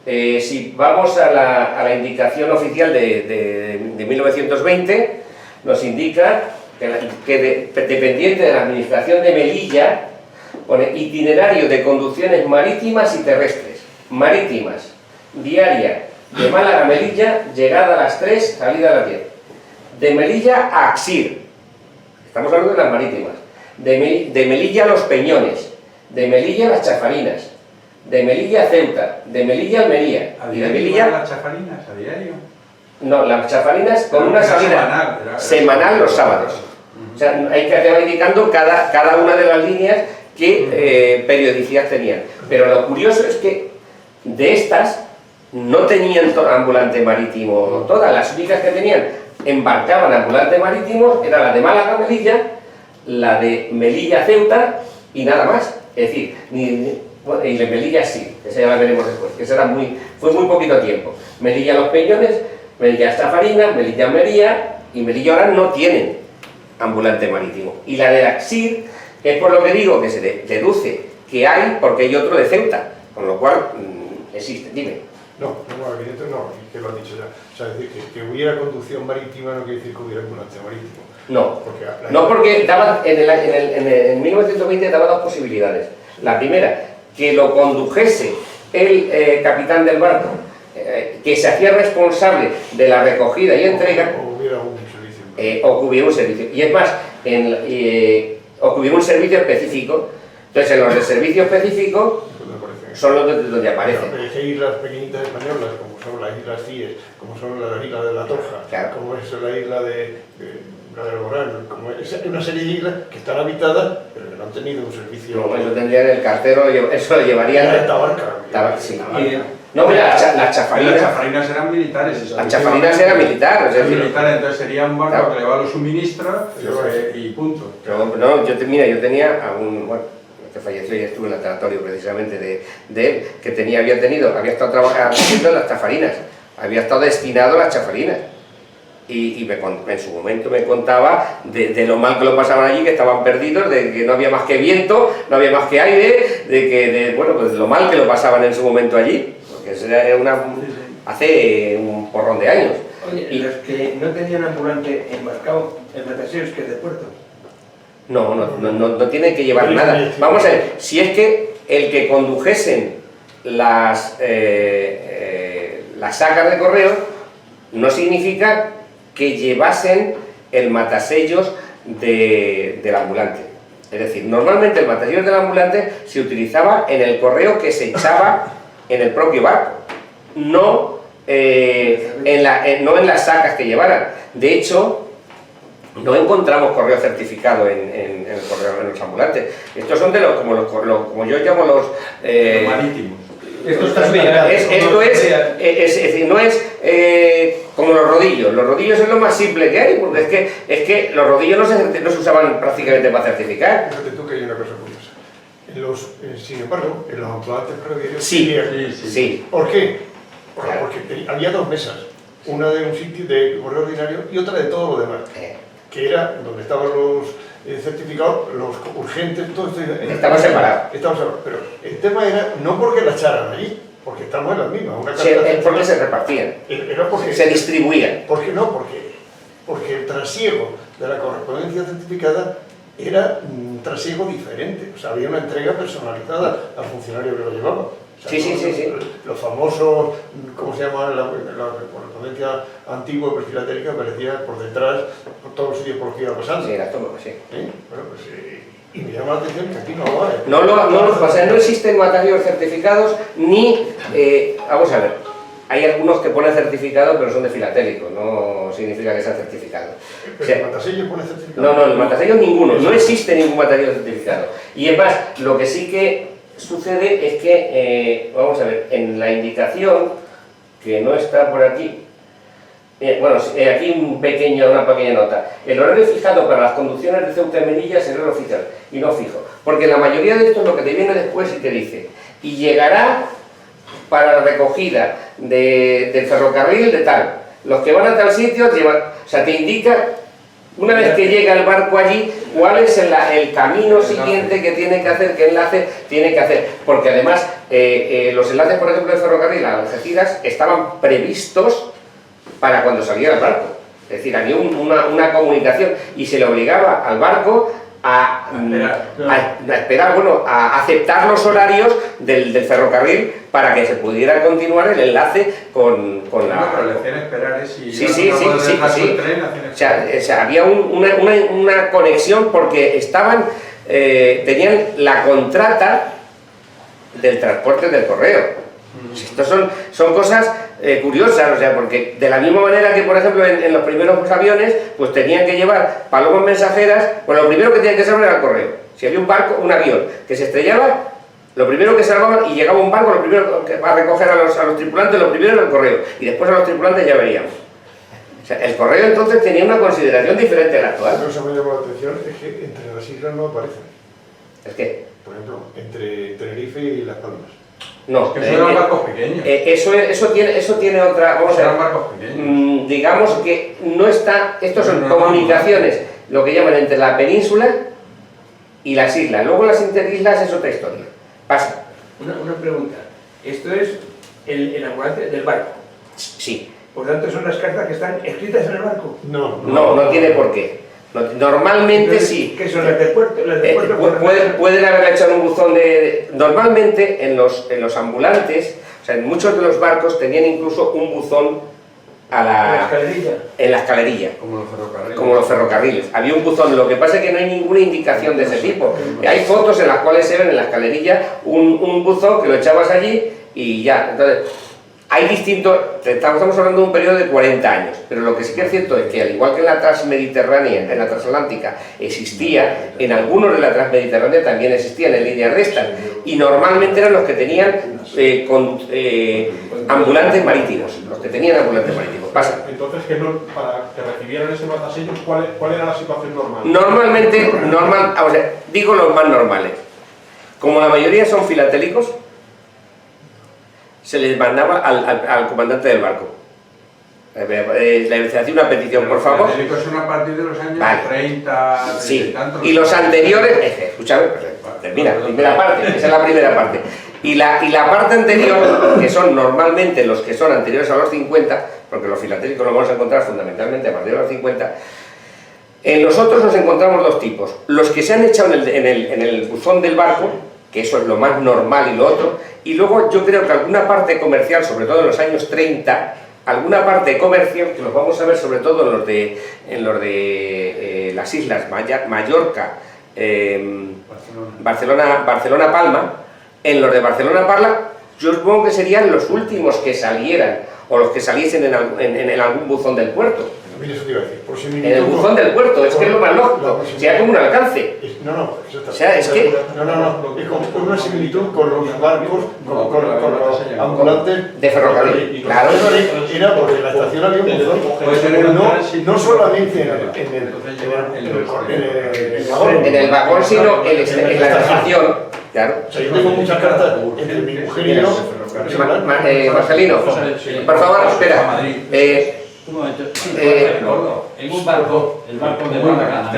Si vamos a la indicación oficial de 1920, nos indica que dependiente de la administración de Melilla, pone itinerario de conducciones marítimas y terrestres. Marítimas, diaria, de Málaga a Melilla, llegada a las 3, salida a las 10. De Melilla a Axir, estamos hablando de las marítimas. De Melilla a Los Peñones, de Melilla a Las Chafarinas, de Melilla a Ceuta, de Melilla a Almería. ¿A Y de diario Melilla... las chafarinas? ¿A diario? No, las Chafarinas con una salida semanal los sábados. O sea, hay que acabar indicando cada una de las líneas qué periodicidad tenían. Pero lo curioso es que de estas no tenían ambulante marítimo todas. Las únicas que tenían embarcaban ambulante marítimo era la de Málaga a Melilla, la de Melilla a Ceuta y nada más. Es decir, bueno, y de Melilla sí, esa ya la veremos después, que será fue muy poquito tiempo. Melilla a Los Peñones, Melilla a Chafarinas, Melilla a Almería, y Melilla ahora no tienen ambulante marítimo. Y la de Axir es por lo que digo que se deduce que hay, porque hay otro de Ceuta, con lo cual existe. Dime. No, evidentemente no, que lo has dicho ya. O sea, es decir, que hubiera conducción marítima no quiere decir que hubiera ambulante marítimo. No, porque daba, en 1920 daba dos posibilidades. La primera, que lo condujese el capitán del barco, que se hacía responsable de la recogida y entrega, O hubiera un servicio. o que hubiera un servicio. Y es más, o que hubiera un servicio específico Entonces, en los de servicio específico Pues me parece. son los donde aparecen. Pero es que islas pequeñitas españolas, como son las islas Cíes, como son las islas de la Torja, Claro. como es la isla de la del Borán, como es una serie de islas que están habitadas, pero que no han tenido un servicio. No, eso tendrían el cartero, eso lo llevarían. de Tabarca. Sí. Y- No, mira, las Las chafarinas. chafarinas eran militares. Las chafarinas eran militares, es Eran decir, militares, entonces sería un barco Claro. que le va, lo suministra y punto. pero, no, mira, yo tenía a un, bueno, que falleció y estuve en el tanatorio precisamente de él, que había estado trabajando en las chafarinas, había estado destinado a las chafarinas. Y en su momento me contaba de lo mal que lo pasaban allí, que estaban perdidos, de que no había más que viento, no había más que aire, bueno, pues lo mal que lo pasaban en su momento allí, porque eso era hace un porrón de años. Oye, Y- los que no tenían ambulante embarcado en Mataseros, que es de puerto. No tiene que llevar nada. Vamos a ver, si es que el que condujesen las sacas de correo no significa que llevasen el matasellos del ambulante. Es decir, normalmente el matasellos del ambulante se utilizaba en el correo que se echaba en el propio barco, no en las sacas que llevaran. De hecho, no encontramos correo certificado en el correo, en los ambulantes. Estos son de como yo llamo los... Marítimos. Esto está explicado. Esto es decir, no es como los rodillos. Los rodillos es lo más simple que hay, porque es que los rodillos no se usaban prácticamente para certificar. Fíjate tú que hay una cosa curiosa. Sin embargo, en los ambulantes ferroviarios... Sí, había- sí. ¿Por qué? Claro. Porque había dos mesas. Una de un sitio de correo ordinario y otra de todo lo demás. Que era donde estaban los certificados, los urgentes, todo esto. Estaba separado. Estaba separado. Pero el tema era no porque la echaran allí, porque estamos en las mismas. Una Sí, carta es porque se repartían, era porque... se distribuían. ¿Por qué no? Porque el trasiego de la correspondencia certificada era un trasiego diferente. O sea, había una entrega personalizada al funcionario que lo llevaba. O sea, Sí. Los famosos, ¿cómo se llama? La correspondencia antigua filatélica aparecía por detrás, por todos los sitios por los que iba pasando. Sí, era todo, sí. Bueno, pues, y me llama la atención que aquí no lo hay. No existen matasellos certificados ni... vamos a ver, hay algunos que ponen certificado pero son de filatélico, no significa que sea certificado. O Pero sea, el matasello pone certificado. no, el matasellos ninguno, no existe ningún matasello certificado. Y es más, lo que sí que sucede es que, vamos a ver, en la indicación, que no está por aquí, aquí una pequeña nota. El horario fijado para las conducciones de Ceuta y Melilla es el horario oficial y no fijo. Porque la mayoría de esto es lo que te viene después y te dice, y llegará para la recogida del ferrocarril de tal. Los que van a tal sitio llevan, o sea, te indica, una vez que llega el barco allí, cuál es el camino siguiente que tiene que hacer, qué enlace tiene que hacer. Porque además, los enlaces, por ejemplo, del ferrocarril a Algeciras estaban previstos para cuando saliera el barco. Es decir, había una comunicación y se le obligaba al barco a esperar, a aceptar los horarios del ferrocarril para que se pudiera continuar el enlace con la... Pero le hacían esperar, si Sí. el tren, O sea, había una conexión porque tenían la contrata del transporte del correo. Estas son cosas curiosas, o sea, porque de la misma manera que, por ejemplo, en los primeros aviones, pues tenían que llevar palomas mensajeras, pues lo primero que tenían que saber era el correo. Si había un avión que se estrellaba, lo primero que salvaban y llegaba un barco, lo primero que va a recoger a los tripulantes, lo primero era el correo, y después a los tripulantes ya veríamos. O sea, el correo entonces tenía una consideración diferente a la actual. Lo que me llamó la atención es que entre las islas no aparecen. ¿Es que? Por ejemplo, entre Tenerife y Las Palmas. No, Que eran barcos pequeños. eso tiene otra... Vamos a Eran ver, barcos pequeños. digamos que no está... Estos son No, comunicaciones, lo que llaman entre la península y las islas. Luego las interislas es otra historia. Pasa. Una pregunta. Esto es el ambulante del barco. Sí. Por tanto, son las cartas que están escritas en el barco. No tiene por qué. Normalmente Entonces, sí. ¿qué son las del puerto? Las del puerto Pueden haber hecho un buzón normalmente en los ambulantes, o sea, en muchos de los barcos tenían incluso un buzón a la escalerilla. en la escalerilla. Como los ferrocarriles. Como los ferrocarriles. Había un buzón, lo que pasa es que no hay ninguna indicación de ese tipo. Hay fotos en las cuales se ven en la escalerilla un buzón que lo echabas allí y ya. Entonces, hay distintos, estamos hablando de un periodo de 40 años, pero lo que sí que es cierto es que al igual que en la transmediterránea, en la transatlántica existía, en algunos de la transmediterránea también existían en línea recta, y normalmente eran los que tenían ambulantes marítimos, los que tenían ambulantes marítimos. Pasa. Entonces, para que recibieran ese matasellos, ¿cuál era la situación normal? Normalmente, o sea, digo los más normales. Como la mayoría son filatélicos, se les mandaba al comandante del barco. Le hacía una petición, por favor. Los científicos son a partir de los años Vale. 30, Sí, tantos. y los anteriores, escúchame, termina, primera parte, esa es la primera parte. Y la parte anterior, que son normalmente los que son anteriores a los 50, porque los filatélicos los vamos a encontrar fundamentalmente a partir de los 50, en nosotros nos encontramos dos tipos. Los que se han echado en el buzón del barco, que eso es lo más normal y lo otro, y luego yo creo que alguna parte comercial, sobre todo en los años 30, alguna parte comercial, que los vamos a ver sobre todo en los de las islas Mallorca, Barcelona Palma, en los de Barcelona Palma, yo supongo que serían los últimos que salieran, o los que saliesen en algún buzón del puerto. Mira, eso te iba a decir, por similitud En el buzón del puerto, es que es lo más lógico, sea como un alcance. No, eso está. O sea, es que... No, es como una similitud con los barcos, con los ambulantes De ferrocarril, claro. Era porque en la estación había un buzón, no solamente en En el vagón, sino en la estación, claro. O sea, yo tengo muchas cartas entre mi mujer y yo. Marcelino, por favor, espera. Un momento. En un barco, el barco de Málaga,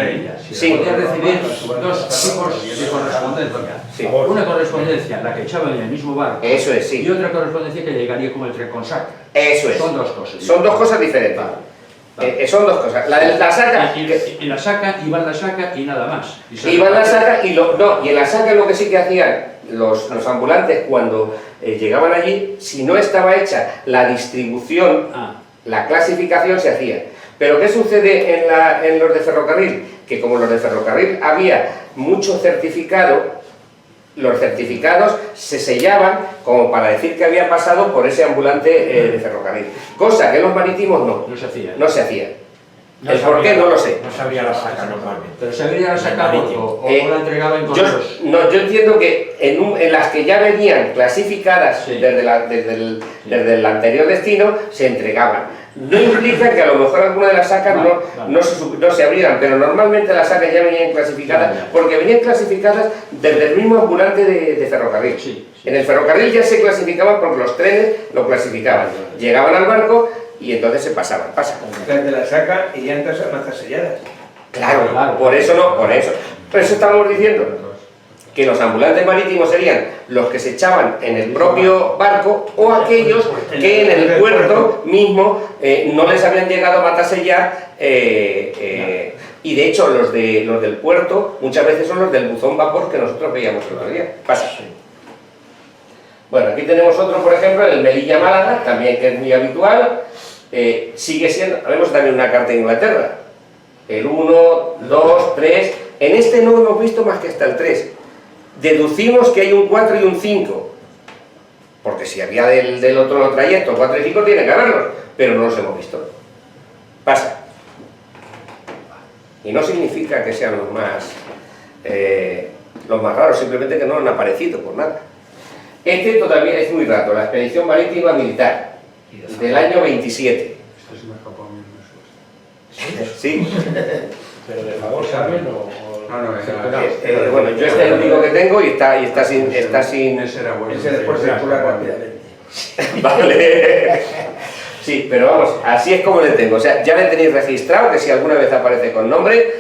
Sí. podía recibir dos tipos de correspondencia. Sí. Una correspondencia, la que echaba en el mismo barco, Eso es, sí. y otra correspondencia que llegaría como el tren con saca. Eso es. Son dos cosas. Son dos cosas diferentes. Son dos cosas. La saca... En la saca, iba en la saca y nada más. Iba en la saca y en la saca lo que sí que hacían los ambulantes cuando llegaban allí, si no estaba hecha la distribución, la clasificación se hacía. Pero ¿qué sucede en los de ferrocarril? Que como los de ferrocarril había mucho certificado, los certificados se sellaban como para decir que había pasado por ese ambulante de ferrocarril. Cosa que en los marítimos no se hacía. El por qué no lo sé. No se abría la saca normalmente. Pero se abría la saca o la entregaba en correos. Yo entiendo que en las que ya venían clasificadas desde el anterior destino, se entregaban. No implica que a lo mejor alguna de las sacas no se abrieran, pero normalmente las sacas ya venían clasificadas, porque venían clasificadas desde el mismo ambulante de ferrocarril. En el ferrocarril ya se clasificaban porque los trenes lo clasificaban. Llegaban al barco y entonces se pasaban. De la saca y llantas selladas. Claro, por eso no, por eso. Por eso estamos diciendo que los ambulantes marítimos serían los que se echaban en el propio barco o aquellos que en el puerto mismo no les habían llegado a matasellar y de hecho los del puerto muchas veces son los del buzón vapor que nosotros veíamos el otro día. Pasa. Bueno, aquí tenemos otro, por ejemplo, el Melilla Málaga, también que es muy habitual. Sigue siendo, vemos también una carta de Inglaterra. El 1, 2, 3. En este no hemos visto más que hasta el 3. Deducimos que hay un 4 y un 5. Porque si había del otro trayecto 4 y 5 tiene que haberlos. Pero no los hemos visto. Pasa. Y no significa que sean los más raros, simplemente que no han aparecido por nada. Este todavía es muy rato, la expedición marítima militar del año 27. Esto se me escapó a mí. Sí. Pero de favor, ¿saben? No, Bueno, yo este es el único que tengo y está sin... Ese era bueno. Ese después circula rápidamente. Vale. Sí, pero vamos, así es como le tengo. O sea, ya le tenéis registrado, que si alguna vez aparece con nombre,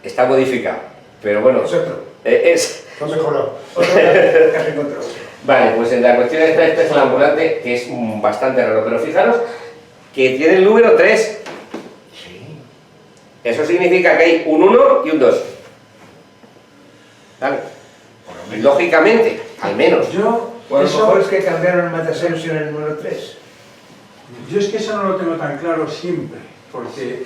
está modificado. Pero bueno, Lo mejorado. Vale, pues en la cuestión esta, este es el ambulante, que es bastante raro, pero fijaros que tiene el número 3. Eso significa que hay un 1 y un 2. ¿Vale? Lógicamente, al menos. O a lo mejor es que cambiaron el matasellos en el número 3. Yo es que eso no lo tengo tan claro siempre, porque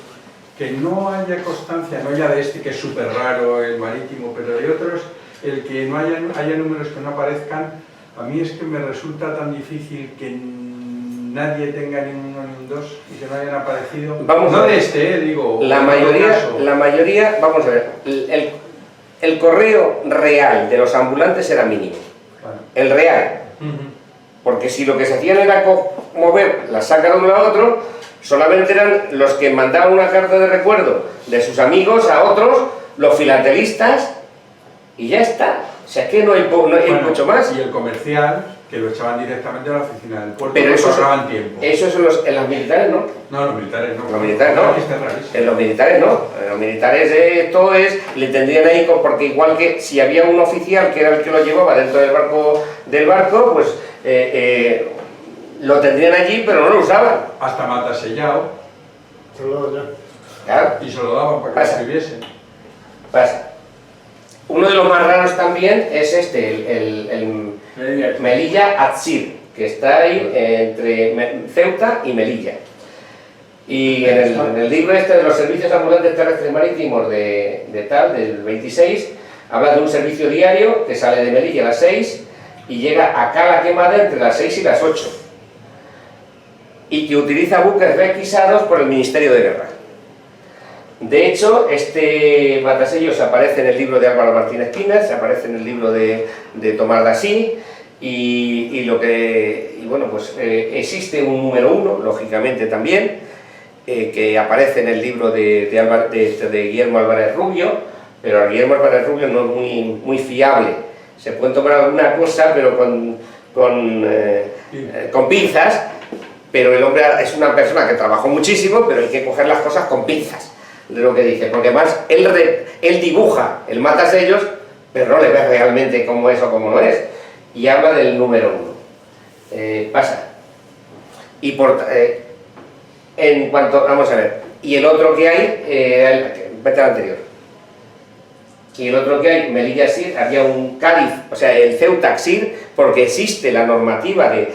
que no haya constancia, no ya de este que es súper raro, el marítimo, pero de otros, el que no haya números que no aparezcan, a mí es que me resulta tan difícil que nadie tenga ni un 1 ni un 2 y que no hayan aparecido. Vamos no a ver. de este, digo. La mayoría, vamos a ver, el correo real de los ambulantes era mínimo. Claro. El real. Porque si lo que se hacían era mover la saca de uno a otro, solamente eran los que mandaban una carta de recuerdo de sus amigos a otros, los filatelistas, y ya está. O sea, que no hay mucho más. Y el comercial, que lo echaban directamente a la oficina del puerto, pero eso ahorraban tiempo. Eso es en los militares, ¿no? No, los militares no. Los militares no. En los militares no. En los militares esto es, le tendrían ahí, porque igual que si había un oficial que era el que lo llevaba dentro del barco, pues lo tendrían allí, pero no lo usaban. Hasta matasellado. Claro. Y se lo daban para que lo escribiesen. Pasa. Uno de los más raros también es el Melilla Atzir, que está ahí entre Ceuta y Melilla. Y en el libro este de los servicios ambulantes terrestres marítimos del 26, habla de un servicio diario que sale de Melilla a las 6 y llega a Cala Quemada entre las 6 y las 8. Y que utiliza buques requisados por el Ministerio de Guerra. De hecho, este matasellos aparece en el libro de Álvaro Martínez Pinas, aparece en el libro de Tomás Dasí, y bueno, pues existe un número 1, lógicamente también, que aparece en el libro de Guillermo Álvarez Rubio, pero Guillermo Álvarez Rubio no es muy fiable. Se pueden tomar alguna cosa, pero con pinzas, pero el hombre es una persona que trabajó muchísimo, pero hay que coger las cosas con pinzas. De lo que dice, porque además él dibuja el matasellos, pero no le ves realmente cómo es o cómo no es, y habla del número 1. Pasa. Y en cuanto, vamos a ver, y el otro que hay, vete al anterior, y el otro que hay, Melilla Sir, había un Cádiz, o sea, el Ceuta Sir, porque existe la normativa de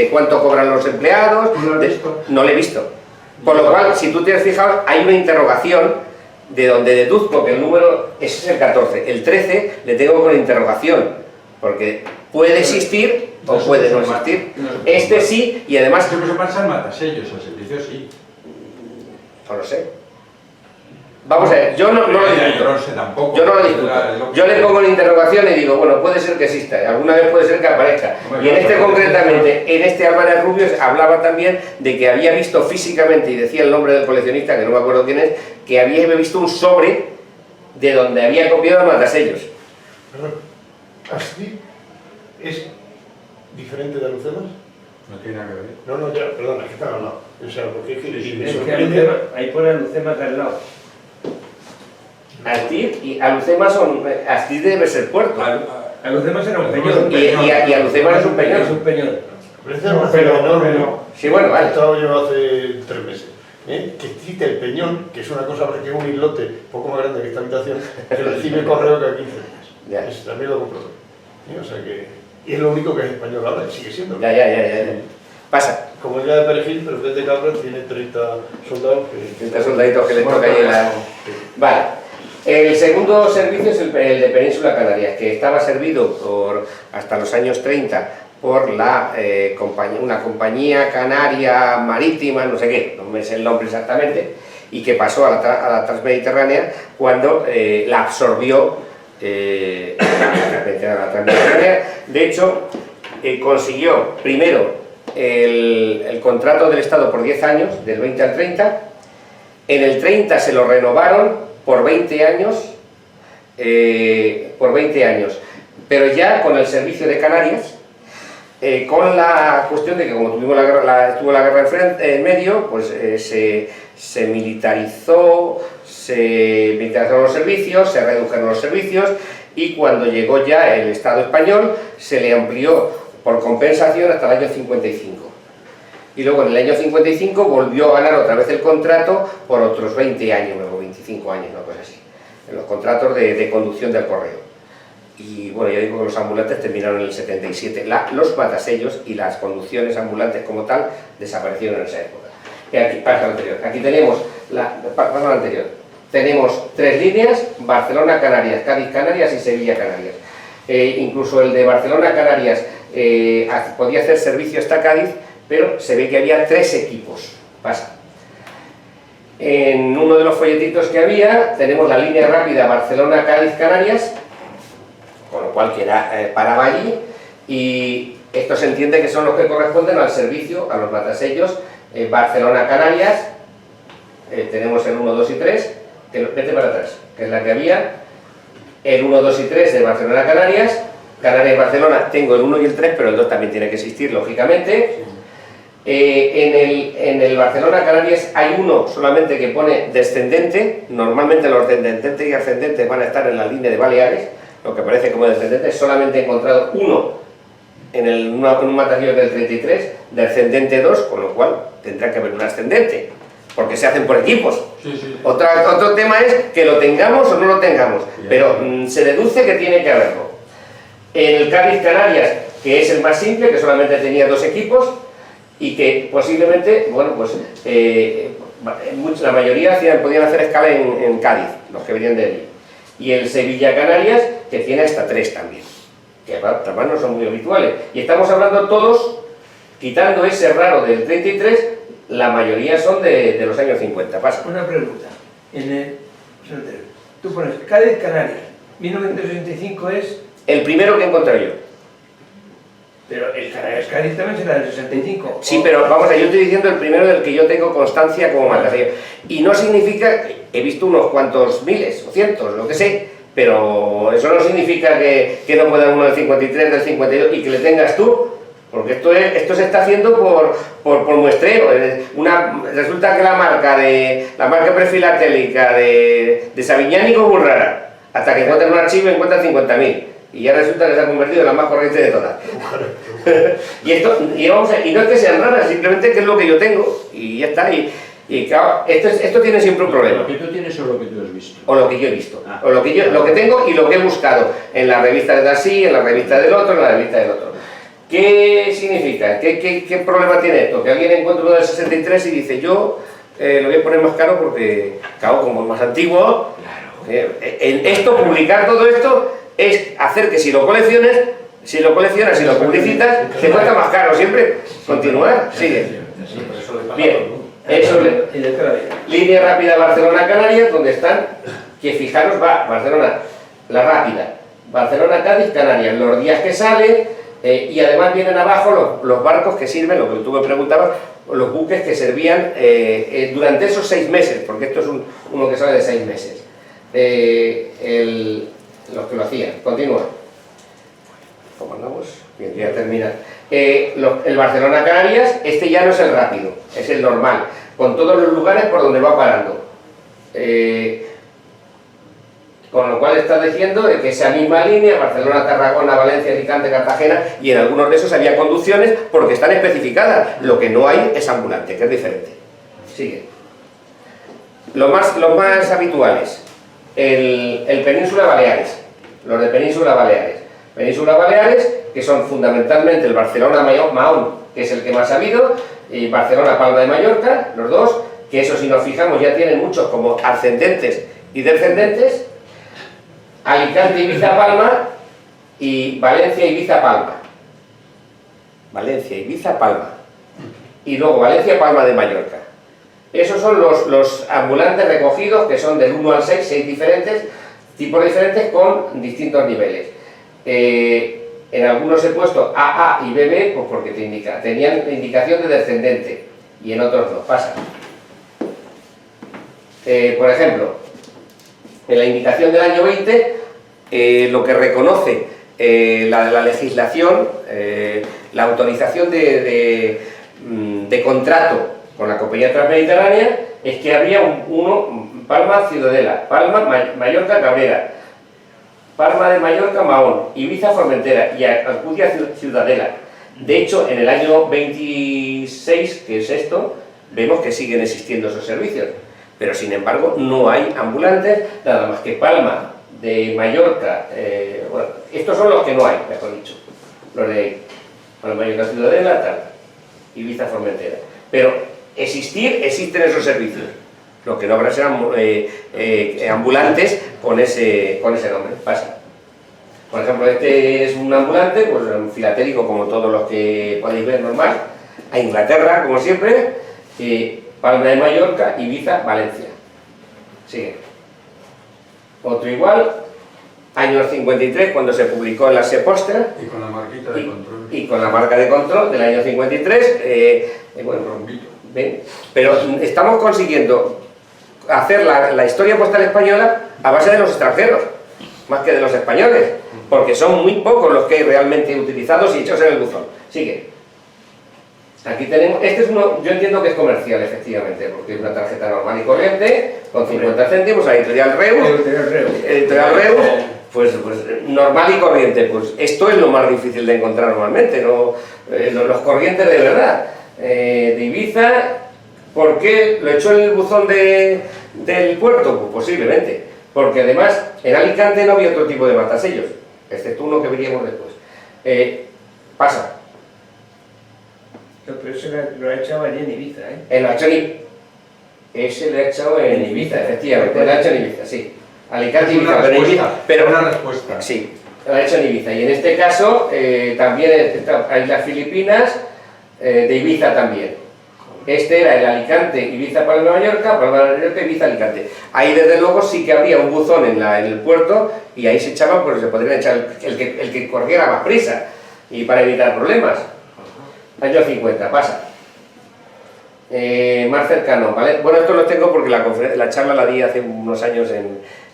cuánto cobran los empleados. ¿Tú lo has visto? No lo he visto. Por lo cual, si tú te has fijado, hay una interrogación de donde deduzco que el número, ese es el 14, el 13 le tengo con interrogación, porque puede existir o puede no existir. Este sí, y además... Eso no se pasa en matasellos, el servicio sí. No lo sé. Vamos a ver, yo no lo discuto. Yo no lo discuto. Yo le pongo en interrogación y digo, bueno, puede ser que exista, alguna vez puede ser que aparezca. Y en este concretamente, en este Álvarez Rubio, hablaba también de que había visto físicamente, y decía el nombre del coleccionista, que no me acuerdo quién es, que había visto un sobre de donde había copiado el matasellos. ¿Así es diferente de Alucemas? No tiene nada que ver. No, ya, perdona, es que están al lado. O sea, porque es que... Ahí pone Alucemas al lado. Astir y Alucemas son... Astir debe ser puerto. Alucemas era un peñón. Y Alucemas es un peñón. Es un peñón. Parece un peñón. Sí, bueno, vale. He estado yo hace 3 meses. Que existe el peñón, que es una cosa que es un islote poco más grande que esta habitación, que recibe correo cada 15 días. Ya. Eso también lo comprobé. O sea que... Y es lo único que es español ahora, y sigue siendo. Ya. Pasa. Como es de Perejil, pero en vez de cabras tiene 30 soldados que... 30 soldaditos que le toca ahí la... Vale. El segundo servicio es el de Península Canarias, que estaba servido hasta los años 30 por una compañía canaria marítima, no sé qué, no me sé el nombre exactamente, y que pasó a la Transmediterránea cuando la absorbió la Transmediterránea. De hecho, consiguió primero el contrato del Estado por 10 años, del 20 al 30, en el 30 se lo renovaron por 20 años, pero ya con el servicio de Canarias, con la cuestión de que como estuvo la guerra en medio, pues se militarizó, se militarizaron los servicios, se redujeron los servicios, y cuando llegó ya el Estado español se le amplió por compensación hasta el año 55. Y luego en el año 55 volvió a ganar otra vez el contrato por otros 20 años, luego 25 años, una cosa así, en los contratos de conducción del correo. y bueno, ya digo que los ambulantes terminaron en el 77. Los matasellos y las conducciones ambulantes como tal desaparecieron en esa época. Y aquí pasa lo anterior. Aquí tenemos pasa lo anterior. Tenemos 3 líneas: Barcelona-Canarias, Cádiz-Canarias y Sevilla-Canarias. Incluso el de Barcelona-Canarias podía hacer servicio hasta Cádiz, pero se ve que había 3 equipos. Pasa. En uno de los folletitos que había tenemos la línea rápida Barcelona-Cádiz-Canarias, con lo cual que paraba allí, y esto se entiende que son los que corresponden al servicio, a los matasellos Barcelona-Canarias. Tenemos el 1, 2 y 3, vete para atrás, que es la que había, el 1, 2 y 3 de Barcelona-Canarias, Canarias-Barcelona, tengo el 1 y el 3, pero el 2 también tiene que existir, lógicamente. En el Barcelona-Canarias hay uno solamente que pone descendente. Normalmente los descendentes y ascendentes van a estar en la línea de Baleares, lo que parece como descendente. Solamente he encontrado uno en un matasello del 33, descendente 2, con lo cual tendrá que haber un ascendente, porque se hacen por equipos. Otro tema es que lo tengamos o no lo tengamos, pero se deduce que tiene que haberlo. En el Cádiz-Canarias, que es el más simple, que solamente tenía 2 equipos, y que posiblemente, bueno, pues la mayoría podían hacer escala en Cádiz, los que venían de allí. Y el Sevilla-Canarias, que tiene hasta 3 también, que además no son muy habituales. Y estamos hablando todos, quitando ese raro del 33, la mayoría son de los años 50. Pasa. Una pregunta. Tú pones Cádiz-Canarias, 1965 es... El primero que encontré yo. Pero el Canarias-Cádiz también será del 65. Sí, pero vamos a ver, yo estoy diciendo el primero del que yo tengo constancia como matasello. Y no significa, he visto unos cuantos miles o cientos, lo que sé, pero eso no significa que no pueda uno del 53, del 52 y que le tengas tú, porque esto se está haciendo por muestreo. Resulta que la marca prefilatélica de Savignani es muy rara, hasta que encuentran un archivo y encuentran 50.000. Y ya resulta que se ha convertido en la más corriente de todas. y no es que sean raras, simplemente que es lo que yo tengo, y ya está. Y claro, esto tiene siempre un problema. ¿Lo que tú tienes o lo que tú has visto? O lo que yo he visto. O lo que tengo y lo que he buscado en la revista de Darcy, en la revista del otro, en la revista del otro. ¿Qué significa? ¿Qué problema tiene esto? Que alguien encuentra uno del 63 y dice, yo lo voy a poner más caro porque, claro, como es más antiguo, publicar todo esto es hacer que si lo coleccionas y lo publicitas, te cuesta más caro siempre. Continuar, sigue. Bien, eso línea rápida Barcelona-Canarias, donde están, que fijaros, va Barcelona, la rápida, Barcelona-Cádiz, Canarias, los días que salen, y además vienen abajo los barcos que sirven, lo que tú me preguntabas, los buques que servían durante esos 6 meses, porque esto es uno que sale de 6 meses. Los que lo hacían. Continúa. ¿Cómo andamos? Bien, ya termina. El Barcelona-Canarias, este ya no es el rápido, es el normal, con todos los lugares por donde va parando. Con lo cual está diciendo de que esa misma línea, Barcelona, Tarragona, Valencia, Alicante, Cartagena, y en algunos de esos había conducciones porque están especificadas. Lo que no hay es ambulante, que es diferente. Sigue. Los más habituales. El Península Baleares, los de Península Baleares, que son fundamentalmente el Barcelona-Mahón, que es el que más ha habido, y Barcelona-Palma de Mallorca, los dos, que eso si nos fijamos ya tienen muchos como ascendentes y descendentes, Alicante-Ibiza-Palma y Valencia-Ibiza-Palma. Valencia-Ibiza-Palma. Y luego Valencia-Palma de Mallorca. Esos son los ambulantes recogidos, que son del 1 al 6, 6 diferentes, tipos diferentes con distintos niveles. En algunos he puesto AA y BB, pues porque tenían indicación de descendente, y en otros no. Pasa. Por ejemplo, en la indicación del año 20, lo que reconoce la legislación, la autorización de contrato con la compañía transmediterránea, es que había Palma Ciudadela, Palma Mallorca Cabrera, Palma de Mallorca Mahón, Ibiza Formentera y Alcudia Ciudadela. De hecho, en el año 26, que es esto, vemos que siguen existiendo esos servicios, pero sin embargo no hay ambulantes, nada más que Palma de Mallorca, bueno, estos son los que no hay, mejor dicho, los de ahí, Mallorca Ciudadela, tal, Ibiza Formentera, pero existen esos servicios, lo que no habrá serán ambulantes con ese nombre, pasa. Por ejemplo, este es un ambulante, pues un filatélico como todos los que podéis ver normal, a Inglaterra, como siempre, Palma de Mallorca, Ibiza, Valencia. Sigue. Otro igual, año 53, cuando se publicó en la Sepóstera. Y con la marquita de control. Y con la marca de control del año 53. Bueno, ven, pero estamos consiguiendo hacer la historia postal española a base de los extranjeros, más que de los españoles, porque son muy pocos los que hay realmente utilizados y hechos en el buzón. Sigue. Aquí tenemos, este es uno, yo entiendo que es comercial, efectivamente, porque es una tarjeta normal y corriente, con 50 céntimos, a Editorial Reus. Editorial Reus, pues normal y corriente, pues esto es lo más difícil de encontrar normalmente, no, los corrientes de verdad. De Ibiza, ¿por qué lo echó en el buzón del puerto? Pues posiblemente, porque además en Alicante no había otro tipo de matasellos, excepto uno que veríamos después. Pasa. No, pero eso lo ha echado allí en Ibiza, ¿eh? Ese lo ha echado en Ibiza, efectivamente, lo ha hecho en Ibiza, sí. Alicante y Ibiza, pero Ibiza, pero una respuesta. Sí, lo ha hecho en Ibiza. Y en este caso, también hay las Filipinas, de Ibiza también. Este era el Alicante, Ibiza, Palma de Mallorca, Ibiza, Alicante. Ahí desde luego sí que habría un buzón en el puerto y ahí se echaban, pues se podrían echar el que corriera más prisa y para evitar problemas. Año 50, pasa. Más cercano, ¿vale? Bueno, esto lo tengo porque la charla la di hace unos años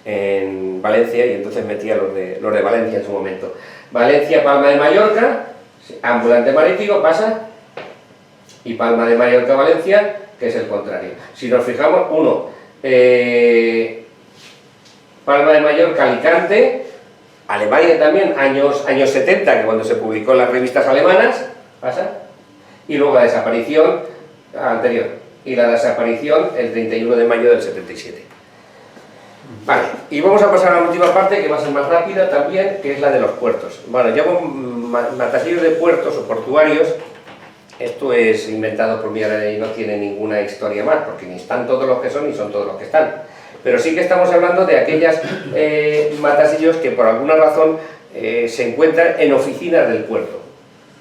en Valencia y entonces metía los de Valencia en su momento. Valencia, Palma de Mallorca, ambulante marítimo, pasa. Y Palma de Mallorca, Valencia, que es el contrario. Si nos fijamos, Palma de Mallorca, Alicante, Alemania también, años 70, que cuando se publicó en las revistas alemanas, pasa. Y luego la desaparición anterior, y la desaparición el 31 de mayo del 77. Vale, y vamos a pasar a la última parte, que va a ser más rápida también, que es la de los puertos. Bueno, llamo matasellos de puertos o portuarios. Esto es inventado por mí y no tiene ninguna historia más, porque ni están todos los que son, ni son todos los que están. Pero sí que estamos hablando de aquellas matasellos que por alguna razón se encuentran en oficinas del puerto.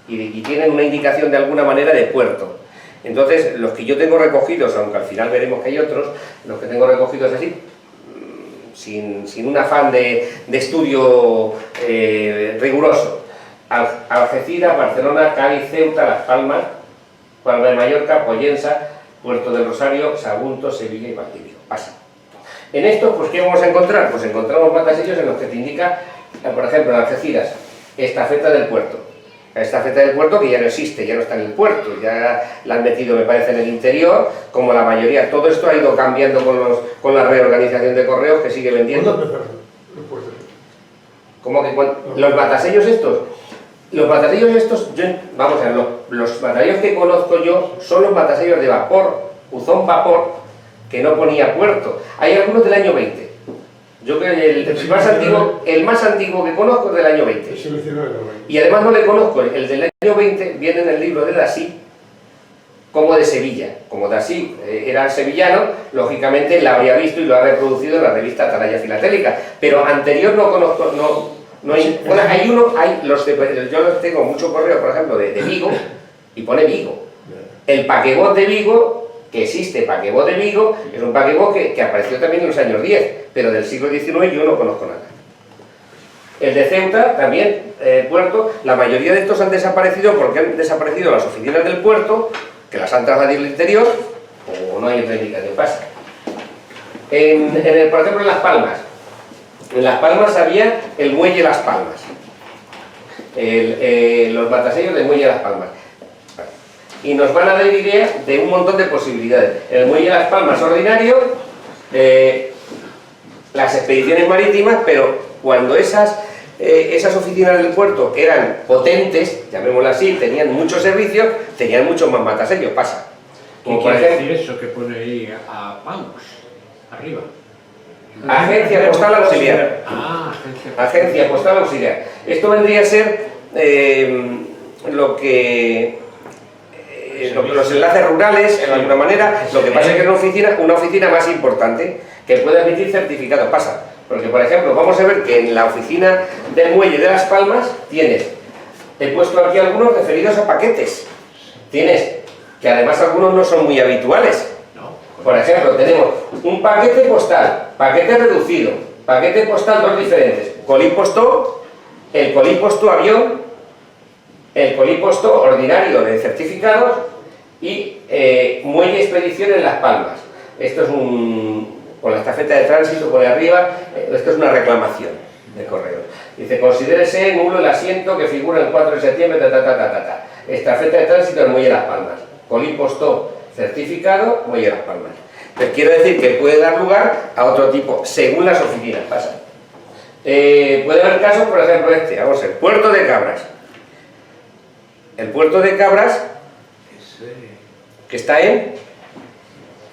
Y tienen una indicación de alguna manera de puerto. Entonces, los que yo tengo recogidos, aunque al final veremos que hay otros, los que tengo recogidos así, sin un afán de estudio riguroso. Algeciras, Barcelona, Cádiz, Ceuta, Las Palmas, Palma de Mallorca, Pollensa, Puerto del Rosario, Sagunto, Sevilla y Valdivia. Pasa. En estos, pues, ¿qué vamos a encontrar? Pues encontramos matasellos en los que te indica, por ejemplo, en Algeciras, estafeta del puerto. La estafeta del puerto que ya no existe, ya no está en el puerto, ya la han metido, me parece, en el interior, como la mayoría. Todo esto ha ido cambiando con la reorganización de correos que sigue vendiendo. ¿Cómo que los matasellos estos? Los matasellos estos, vamos a ver, los matasellos que conozco yo son los matasellos de vapor, buzón vapor, que no ponía puerto. Hay algunos del año 20. Yo creo que el más antiguo que conozco es del año 20. Y además no le conozco, el del año 20 viene en el libro de Dassí, como de Sevilla. Como Dassí era sevillano, lógicamente la habría visto y lo ha reproducido en la revista Atalaya Filatélica. Pero anterior no conozco, no hay, bueno, yo los tengo mucho correo, por ejemplo, de Vigo, y pone Vigo. El paquebot de Vigo, que existe paquebot de Vigo, es un paquebot que apareció también en los años 10, pero del siglo XIX yo no conozco nada. El de Ceuta, también, puerto, la mayoría de estos han desaparecido porque han desaparecido las oficinas del puerto, que las han trasladado al interior, o no hay otra indicación, pasa. Por ejemplo, en Las Palmas. En Las Palmas había el muelle Las Palmas. Los matasellos del muelle Las Palmas. Y nos van a dar idea de un montón de posibilidades. En el muelle Las Palmas ordinario, las expediciones marítimas, pero cuando esas oficinas del puerto eran potentes, llamémoslo así, tenían muchos servicios, tenían muchos más matasellos, pasa. ¿Qué quiere decir eso que pone ahí a pounds, arriba? Agencia Postal Auxiliar. Ah, Agencia Postal Auxiliar. Esto vendría a ser lo que los enlaces rurales, en alguna manera. Lo que pasa es que es una oficina más importante que puede emitir certificados. Pasa, porque por ejemplo, vamos a ver que en la oficina del muelle de Las Palmas tienes, he puesto aquí algunos referidos a paquetes. Tienes, que además algunos no son muy habituales. Por ejemplo, tenemos un paquete postal, paquete reducido, paquete postal dos diferentes, colipostó, el colipostó avión, el colipostó ordinario de certificados y muelle expedición en Las Palmas. Esto es con la estafeta de tránsito por ahí arriba, esto es una reclamación de correos. Dice, considérese nulo el asiento que figura el 4 de septiembre, estafeta de tránsito en muelle Las Palmas, colipostó certificado, muelle Las Palmas. Les quiero decir que puede dar lugar a otro tipo, según las oficinas, pasa. Puede haber casos, por ejemplo vamos a ver, Puerto de Cabras. El Puerto de Cabras, que está en...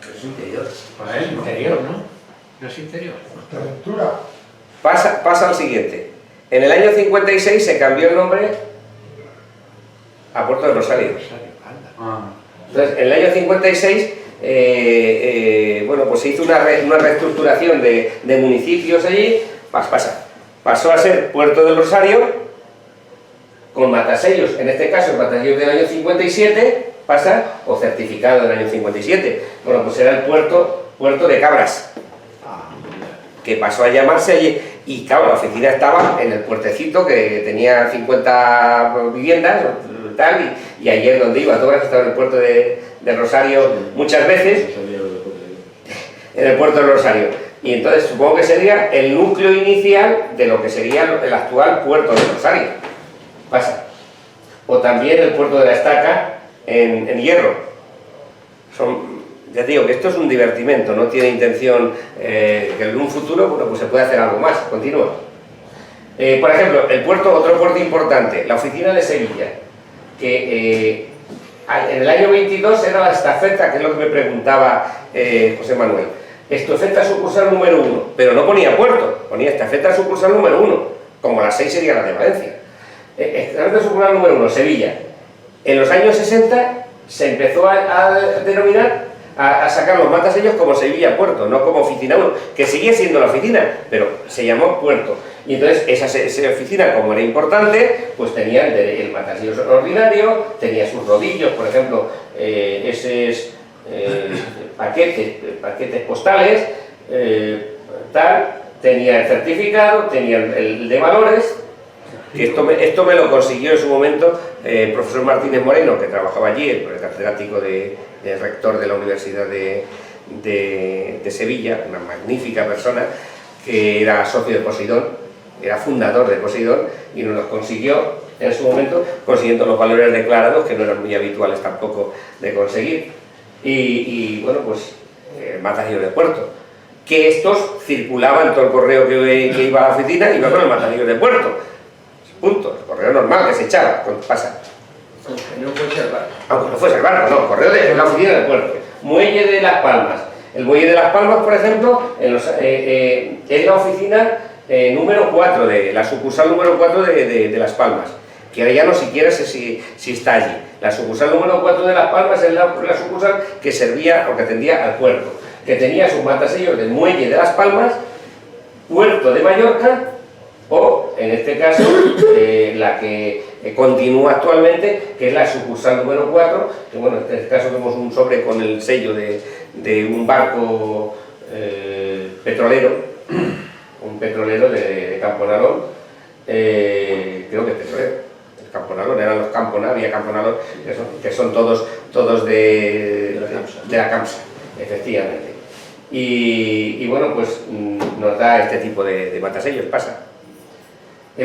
Es interior. Para él, ¿no? Interior, ¿no? No es interior. Fuerteventura. Pasa al siguiente. En el año 56 se cambió el nombre a Puerto de Rosario. Entonces, en el año 56, bueno, pues se hizo una reestructuración de municipios allí, pasó a ser Puerto del Rosario, con matasellos, en este caso el matasellos del año 57, o certificado del año 57, bueno, pues era el Puerto de Cabras, que pasó a llamarse allí, y claro, la oficina estaba en el puertecito que tenía 50 viviendas, tal, y ayer donde iba, tú estaba en el Puerto de Rosario muchas veces, en el Puerto de Rosario, y entonces supongo que sería el núcleo inicial de lo que sería el actual Puerto de Rosario. O también el Puerto de la Estaca en Hierro. Ya te digo que esto es un divertimento, no tiene intención que en un futuro, bueno, pues se puede hacer algo más. Continúa. Por ejemplo, otro puerto importante, la oficina de Sevilla, que en el año 22 era la estafeta, que es lo que me preguntaba José Manuel. Estafeta sucursal número 1, pero no ponía puerto, ponía estafeta sucursal número 1, como las 6 sería la de Valencia. Estafeta sucursal número 1, Sevilla. En los años 60 se empezó a denominar, a sacar los matasellos como Sevilla Puerto, no como Oficina 1, que sigue siendo la oficina, pero se llamó Puerto. Y entonces esa oficina, como era importante, pues tenía el matasellos ordinario, tenía sus rodillos, por ejemplo, esos paquetes postales, tenía el certificado, tenía el de valores, que esto me lo consiguió en su momento el profesor Martínez Moreno, que trabajaba allí, el catedrático del rector de la Universidad de Sevilla, una magnífica persona, que era socio de Poseidón, era fundador de Poseidón, y nos los consiguió en su momento, consiguiendo los valores declarados, que no eran muy habituales tampoco de conseguir. Y bueno, pues matasellos de puerto, que estos circulaban, todo el correo que iba a la oficina iba con el matasellos de puerto. Punto, el correo normal que se echaba, cuando pasa. Aunque no fuese el barco. Aunque no fuese el barco, no, correo de la oficina del puerto. Muelle de Las Palmas. El muelle de Las Palmas, por ejemplo, es la oficina número 4, la sucursal número 4 de Las Palmas, que ahora ya no siquiera sé si está allí. La sucursal número 4 de Las Palmas es la sucursal que servía o que atendía al puerto, que tenía sus matasellos del muelle de Las Palmas, Puerto de Mallorca, o en este caso la que continúa actualmente, que es la sucursal número 4, que bueno, en este caso vemos un sobre con el sello de un barco petrolero, un petrolero de Camponalón, creo que es petrolero, el Camponalón, eran los Camponal, había Camponalón, que son todos de la CAMSA, efectivamente. Y bueno, pues nos da este tipo de matasellos, pasa.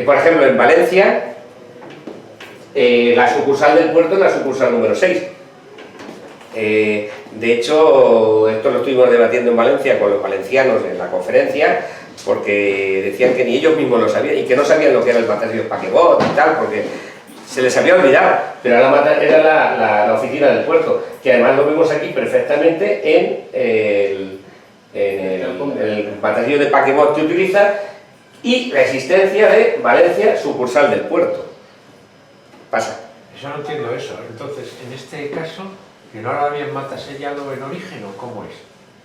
Por ejemplo, en Valencia, la sucursal del puerto es la sucursal número 6. De hecho, esto lo estuvimos debatiendo en Valencia con los valencianos en la conferencia, porque decían que ni ellos mismos lo sabían, y que no sabían lo que era el matasellos paquebot y tal, porque se les había olvidado, pero era la oficina del puerto, que además lo vemos aquí perfectamente en el matasellos de Paquebot que utiliza, y la existencia de Valencia, sucursal del puerto. Pasa. Yo no entiendo eso. Entonces, en este caso, ¿que no lo habían matasellado en origen o cómo es?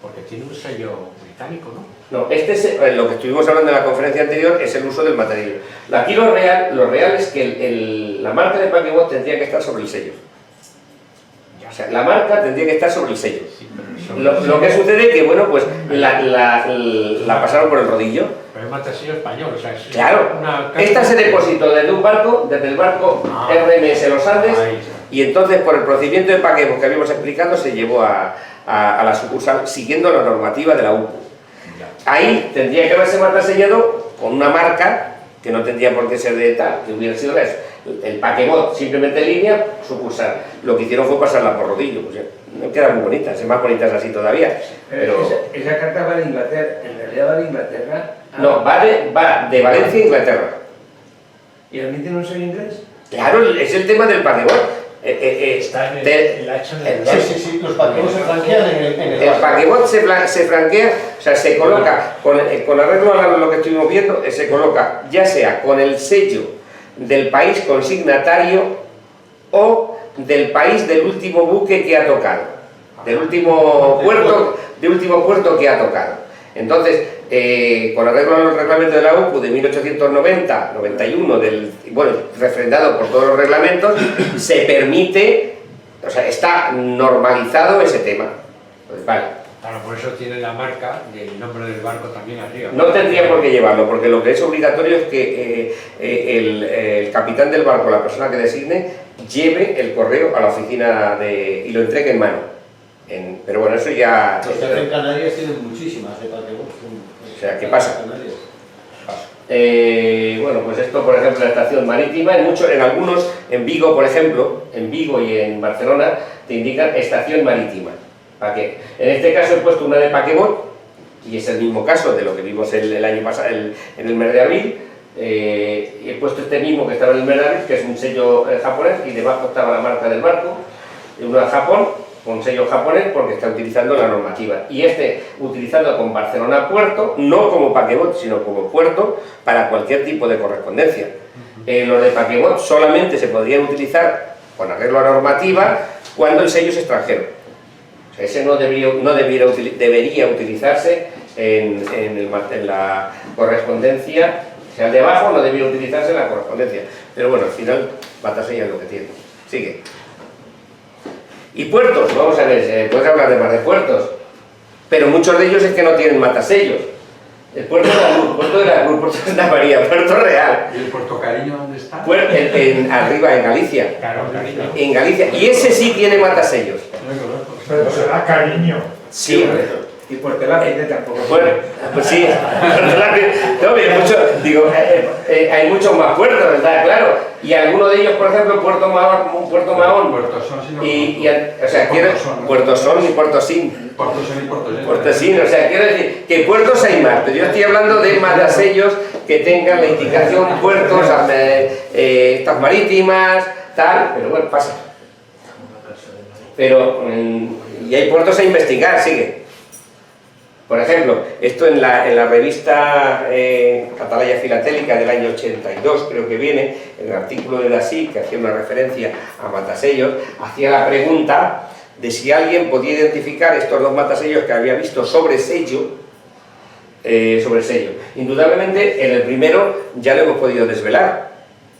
Porque tiene un sello británico, ¿no? No, este es lo que estuvimos hablando en la conferencia anterior, es el uso del matasello. Aquí lo real es que la marca de Paquebot tendría que estar sobre el sello. O sea, la marca tendría que estar sobre el sello. Lo que sucede es que, bueno, pues la pasaron por el rodillo. Pero es matasello español, o sea, es claro, esta se depositó desde el barco RMS Los Andes, y entonces por el procedimiento de Paquebot que habíamos explicado se llevó a la sucursal siguiendo la normativa de la UPU. Ahí tendría que haberse matasellado con una marca que no tendría por qué ser de tal, que hubiera sido el Paquebot simplemente en línea, sucursal. Lo que hicieron fue pasarla por rodillo, pues no quedan muy bonitas, es más bonitas así todavía. Pero esa carta va de Inglaterra, en realidad va de Inglaterra. No, va de Valencia a Inglaterra. ¿Y también tiene un sello inglés? Claro, es el tema del Paquebot. Está en el hacha del Sí, los Paquebot se franquean en el El Paquebot se franquea, o sea, se coloca, con arreglo a lo que estuvimos viendo, se coloca ya sea con el sello del país consignatario o del país del último buque que ha tocado, del último puerto que ha tocado. Entonces, con arreglo al reglamento de la UPU de 1890-91, refrendado por todos los reglamentos, se permite, o sea, está normalizado ese tema. Pues vale. Claro, por eso tiene la marca y el nombre del barco también arriba. No tendría por qué llevarlo, porque lo que es obligatorio es que el capitán del barco, la persona que designe, lleve el correo a la oficina y lo entregue en mano. Pero bueno, eso ya... Los que en Canarias tienen muchísimas de Paquebot. O sea, ¿qué pasa? Bueno, pues esto, por ejemplo, la estación marítima, en algunos, en Vigo, por ejemplo, en Vigo y en Barcelona, te indican estación marítima. ¿Para qué? En este caso he puesto una de Paquebot, y es el mismo caso de lo que vimos el año pasado, en el mes de abril, y he puesto este mismo que estaba en el mes de abril, que es un sello japonés, y debajo estaba la marca del barco, uno de Japón, con sello japonés, porque está utilizando la normativa. Y utilizando con Barcelona Puerto, no como Paquebot, sino como puerto, para cualquier tipo de correspondencia. Los de Paquebot solamente se podrían utilizar con arreglo a normativa cuando el sello es extranjero. O sea, ese no debería utilizarse en la correspondencia, o sea, el de abajo no debería utilizarse en la correspondencia. Pero bueno, al final, matasella es lo que tiene. Sigue. Y puertos, vamos a ver, puedes hablar de más de puertos, pero muchos de ellos es que no tienen matasellos. El puerto de la Cruz, puerto de la Cruz, puerto de Santa María, Puerto Real. ¿Y el Puerto Cariño dónde está? Arriba, en Galicia. Claro, Cariño. En Galicia, y ese sí tiene matasellos. Pero será Cariño. Sí. Y Puerto Lápiz tampoco. Bueno, pues sí, hay muchos más puertos, ¿verdad? Claro, y algunos de ellos, por ejemplo, Puerto Mahón, Puerto Son, o sea, Puerto Son y Puerto Sin. Puerto Son y Puerto Sin. Puerto Sin, o sea, quiero decir que puertos hay más, pero yo estoy hablando de matasellos que tengan la indicación puertos, estas marítimas, tal, pero bueno, pasa. Pero, y hay puertos a investigar, sigue. Por ejemplo, esto en la revista Atalaya Filatélica del año 82, creo que viene, en el artículo de Dassy, que hacía una referencia a matasellos, hacía la pregunta de si alguien podía identificar estos dos matasellos que había visto sobre sello. Indudablemente, en el primero ya lo hemos podido desvelar,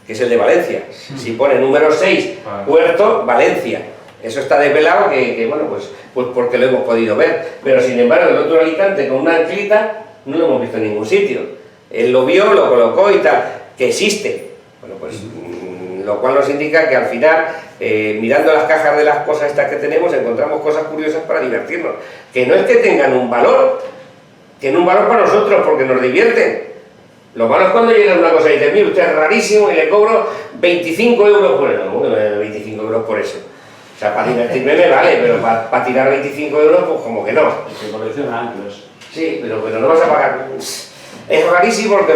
que es el de Valencia. Si pone número 6, Puerto, Valencia. Eso está desvelado, bueno, pues porque lo hemos podido ver. Pero sin embargo, el otro Alicante con una anclita no lo hemos visto en ningún sitio. Él lo vio, lo colocó y tal, que existe. Bueno, pues lo cual nos indica que al final, mirando las cajas de las cosas estas que tenemos, encontramos cosas curiosas para divertirnos. Que no es que tengan un valor, tienen un valor para nosotros porque nos divierten. Lo malo es cuando llega una cosa y dice, mire, usted es rarísimo y le cobro 25 euros por eso. No, 25 euros por eso. O sea, para divertirme me vale, pero para tirar 25 euros, pues como que no. Se colecciona anclas. Sí, pero no vas a pagar. Es rarísimo porque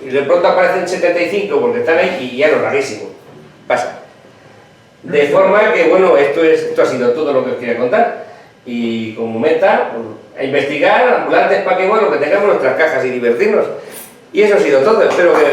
y de pronto aparecen 75 porque están ahí y ya no es rarísimo. Pasa. De forma que, bueno, esto ha sido todo lo que os quería contar. y como meta, pues, a investigar, ambulantes para que, bueno, que tengamos nuestras cajas y divertirnos. Y eso ha sido todo, espero que...